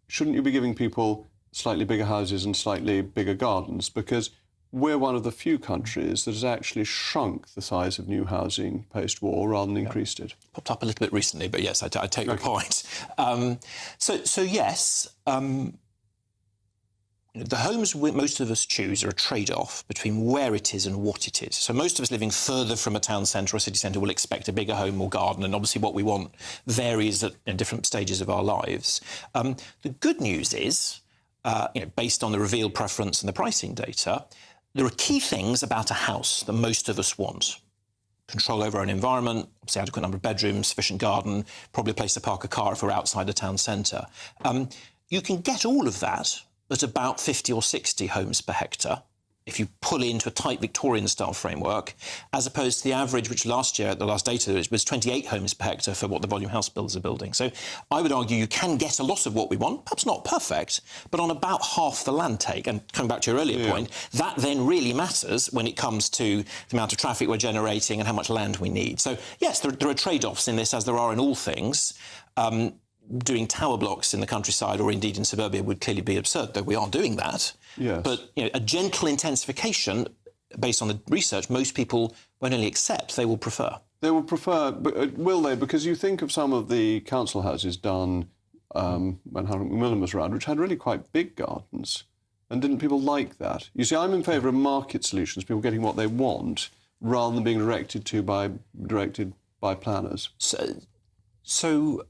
shouldn't you be giving people slightly bigger houses and slightly bigger gardens? Because we're one of the few countries that has actually shrunk the size of new housing post-war rather than increased it. Popped up a little bit recently, but yes, I take your point. So yes, the homes most of us choose are a trade-off between where it is and what it is. So most of us living further from a town centre or city centre will expect a bigger home or garden, and obviously what we want varies at different stages of our lives. The good news is, based on the revealed preference and the pricing data, there are key things about a house that most of us want. Control over our own environment, obviously adequate number of bedrooms, sufficient garden, probably a place to park a car if we're outside the town centre. You can get all of that at about 50 or 60 homes per hectare if you pull into a tight Victorian-style framework, as opposed to the average, which last year, the last data, was 28 homes per hectare for what the volume house builders are building. So I would argue you can get a lot of what we want, perhaps not perfect, but on about half the land take. And coming back to your earlier point, that then really matters when it comes to the amount of traffic we're generating and how much land we need. So yes, there are trade-offs in this, as there are in all things. Doing tower blocks in the countryside or indeed in suburbia would clearly be absurd, though we are doing that. Yes. But a gentle intensification, based on the research, most people won't only accept, they will prefer. They will prefer, but will they? Because you think of some of the council houses done when Harold Macmillan was around, which had really quite big gardens. And didn't people like that? You see, I'm in favour of market solutions, people getting what they want, rather than being directed by planners. So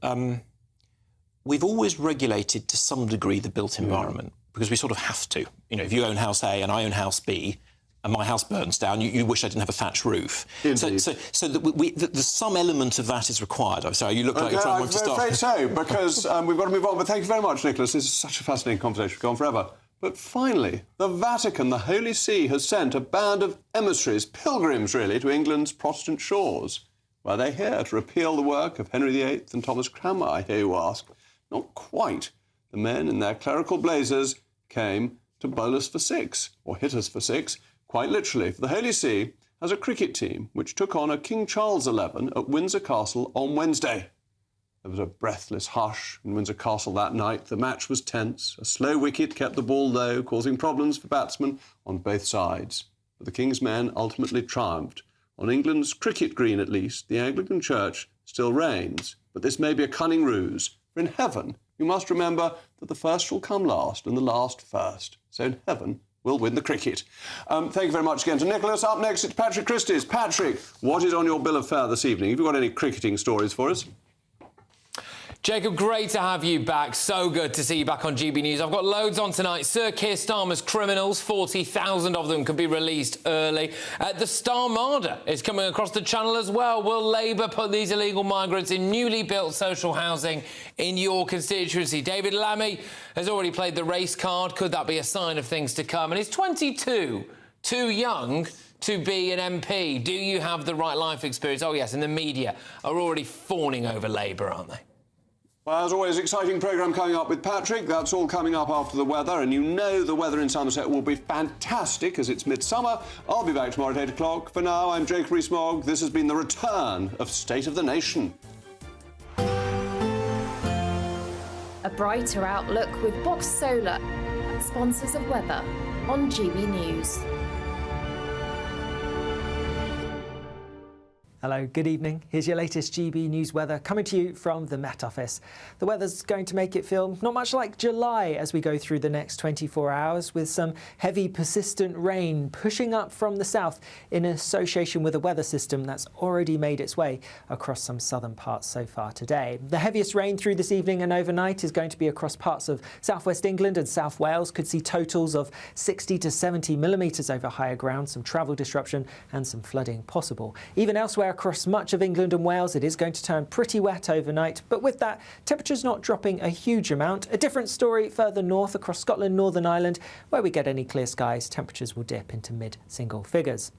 we've always regulated to some degree the built environment because we sort of have to. If you own house A and I own house B and my house burns down, you wish I didn't have a thatched roof. Indeed. So there's some element of that is required. I'm sorry, you look like you're trying to start. I'm afraid so, because we've got to move on. But thank you very much, Nicholas. This is such a fascinating conversation. We've gone forever. But finally, the Vatican, the Holy See, has sent a band of emissaries, pilgrims really, to England's Protestant shores. Were they here to repeal the work of Henry VIII and Thomas Cranmer, I hear you ask? Not quite. The men in their clerical blazers came to bowl us for six, or hit us for six, quite literally. For the Holy See has a cricket team which took on a King Charles XI at Windsor Castle on Wednesday. There was a breathless hush in Windsor Castle that night. The match was tense. A slow wicket kept the ball low, causing problems for batsmen on both sides. But the King's men ultimately triumphed. On England's cricket green, at least, the Anglican Church still reigns. But this may be a cunning ruse. For in heaven, you must remember that the first shall come last and the last first. So in heaven, we'll win the cricket. Thank you very much again to Nicholas. Up next, it's Patrick Christie's. Patrick, what is on your bill of fare this evening? Have you got any cricketing stories for us? Jacob, great to have you back. So good to see you back on GB News. I've got loads on tonight. Sir Keir Starmer's criminals, 40,000 of them could be released early. The Starmada is coming across the channel as well. Will Labour put these illegal migrants in newly built social housing in your constituency? David Lammy has already played the race card. Could that be a sign of things to come? And he's 22, too young to be an MP. Do you have the right life experience? Oh, yes, and the media are already fawning over Labour, aren't they? Well, as always, exciting programme coming up with Patrick. That's all coming up after the weather, and you know the weather in Somerset will be fantastic as it's midsummer. I'll be back tomorrow at 8 o'clock. For now, I'm Jacob Rees-Mogg. This has been the return of State of the Nation. A brighter outlook with Box Solar, sponsors of weather on GB News. Hello, good evening. Here's your latest GB News weather coming to you from the Met Office. The weather's going to make it feel not much like July as we go through the next 24 hours, with some heavy persistent rain pushing up from the south in association with a weather system that's already made its way across some southern parts so far today. The heaviest rain through this evening and overnight is going to be across parts of southwest England and South Wales. Could see totals of 60 to 70 millimetres over higher ground, some travel disruption and some flooding possible. Even elsewhere across much of England and Wales, it is going to turn pretty wet overnight, but with that, temperatures not dropping a huge amount. A different story further north across Scotland, Northern Ireland, where we get any clear skies, temperatures will dip into mid-single figures.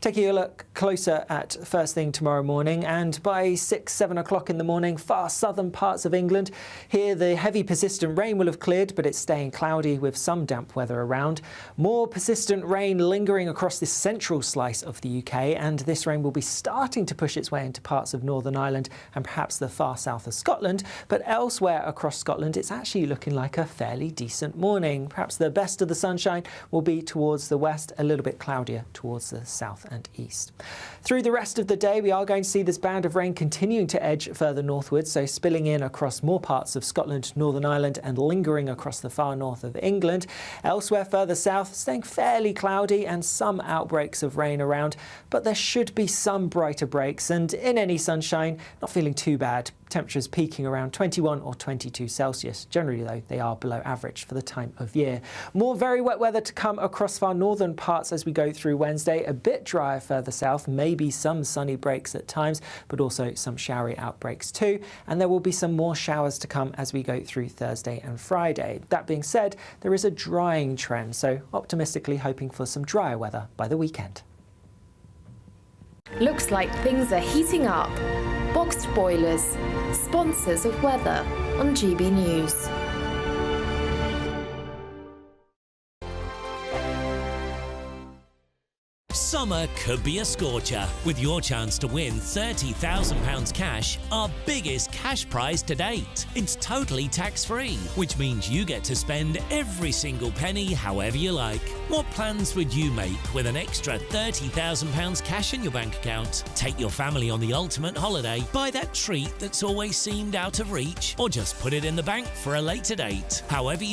Taking a look closer at first thing tomorrow morning, and by 6-7 o'clock in the morning, far southern parts of England. Here, the heavy persistent rain will have cleared, but it's staying cloudy with some damp weather around. More persistent rain lingering across this central slice of the UK, and this rain will be starting starting to push its way into parts of Northern Ireland and perhaps the far south of Scotland, but elsewhere across Scotland it's actually looking like a fairly decent morning. Perhaps the best of the sunshine will be towards the west, a little bit cloudier towards the south and east. Through the rest of the day we are going to see this band of rain continuing to edge further northwards, so spilling in across more parts of Scotland, Northern Ireland and lingering across the far north of England. Elsewhere further south, staying fairly cloudy and some outbreaks of rain around, but there should be some brighter breaks, and in any sunshine, not feeling too bad. Temperatures peaking around 21 or 22 Celsius. Generally, though, they are below average for the time of year. More very wet weather to come across far northern parts as we go through Wednesday. A bit drier further south, maybe some sunny breaks at times, but also some showery outbreaks too. And there will be some more showers to come as we go through Thursday and Friday. That being said, there is a drying trend, so optimistically hoping for some drier weather by the weekend. Looks like things are heating up. Boxed boilers, sponsors of weather on GB News. Summer could be a scorcher, with your chance to win £30,000 cash, our biggest cash prize to date. It's totally tax-free, which means you get to spend every single penny however you like. What plans would you make with an extra £30,000 cash in your bank account? Take your family on the ultimate holiday, buy that treat that's always seemed out of reach, or just put it in the bank for a later date. However you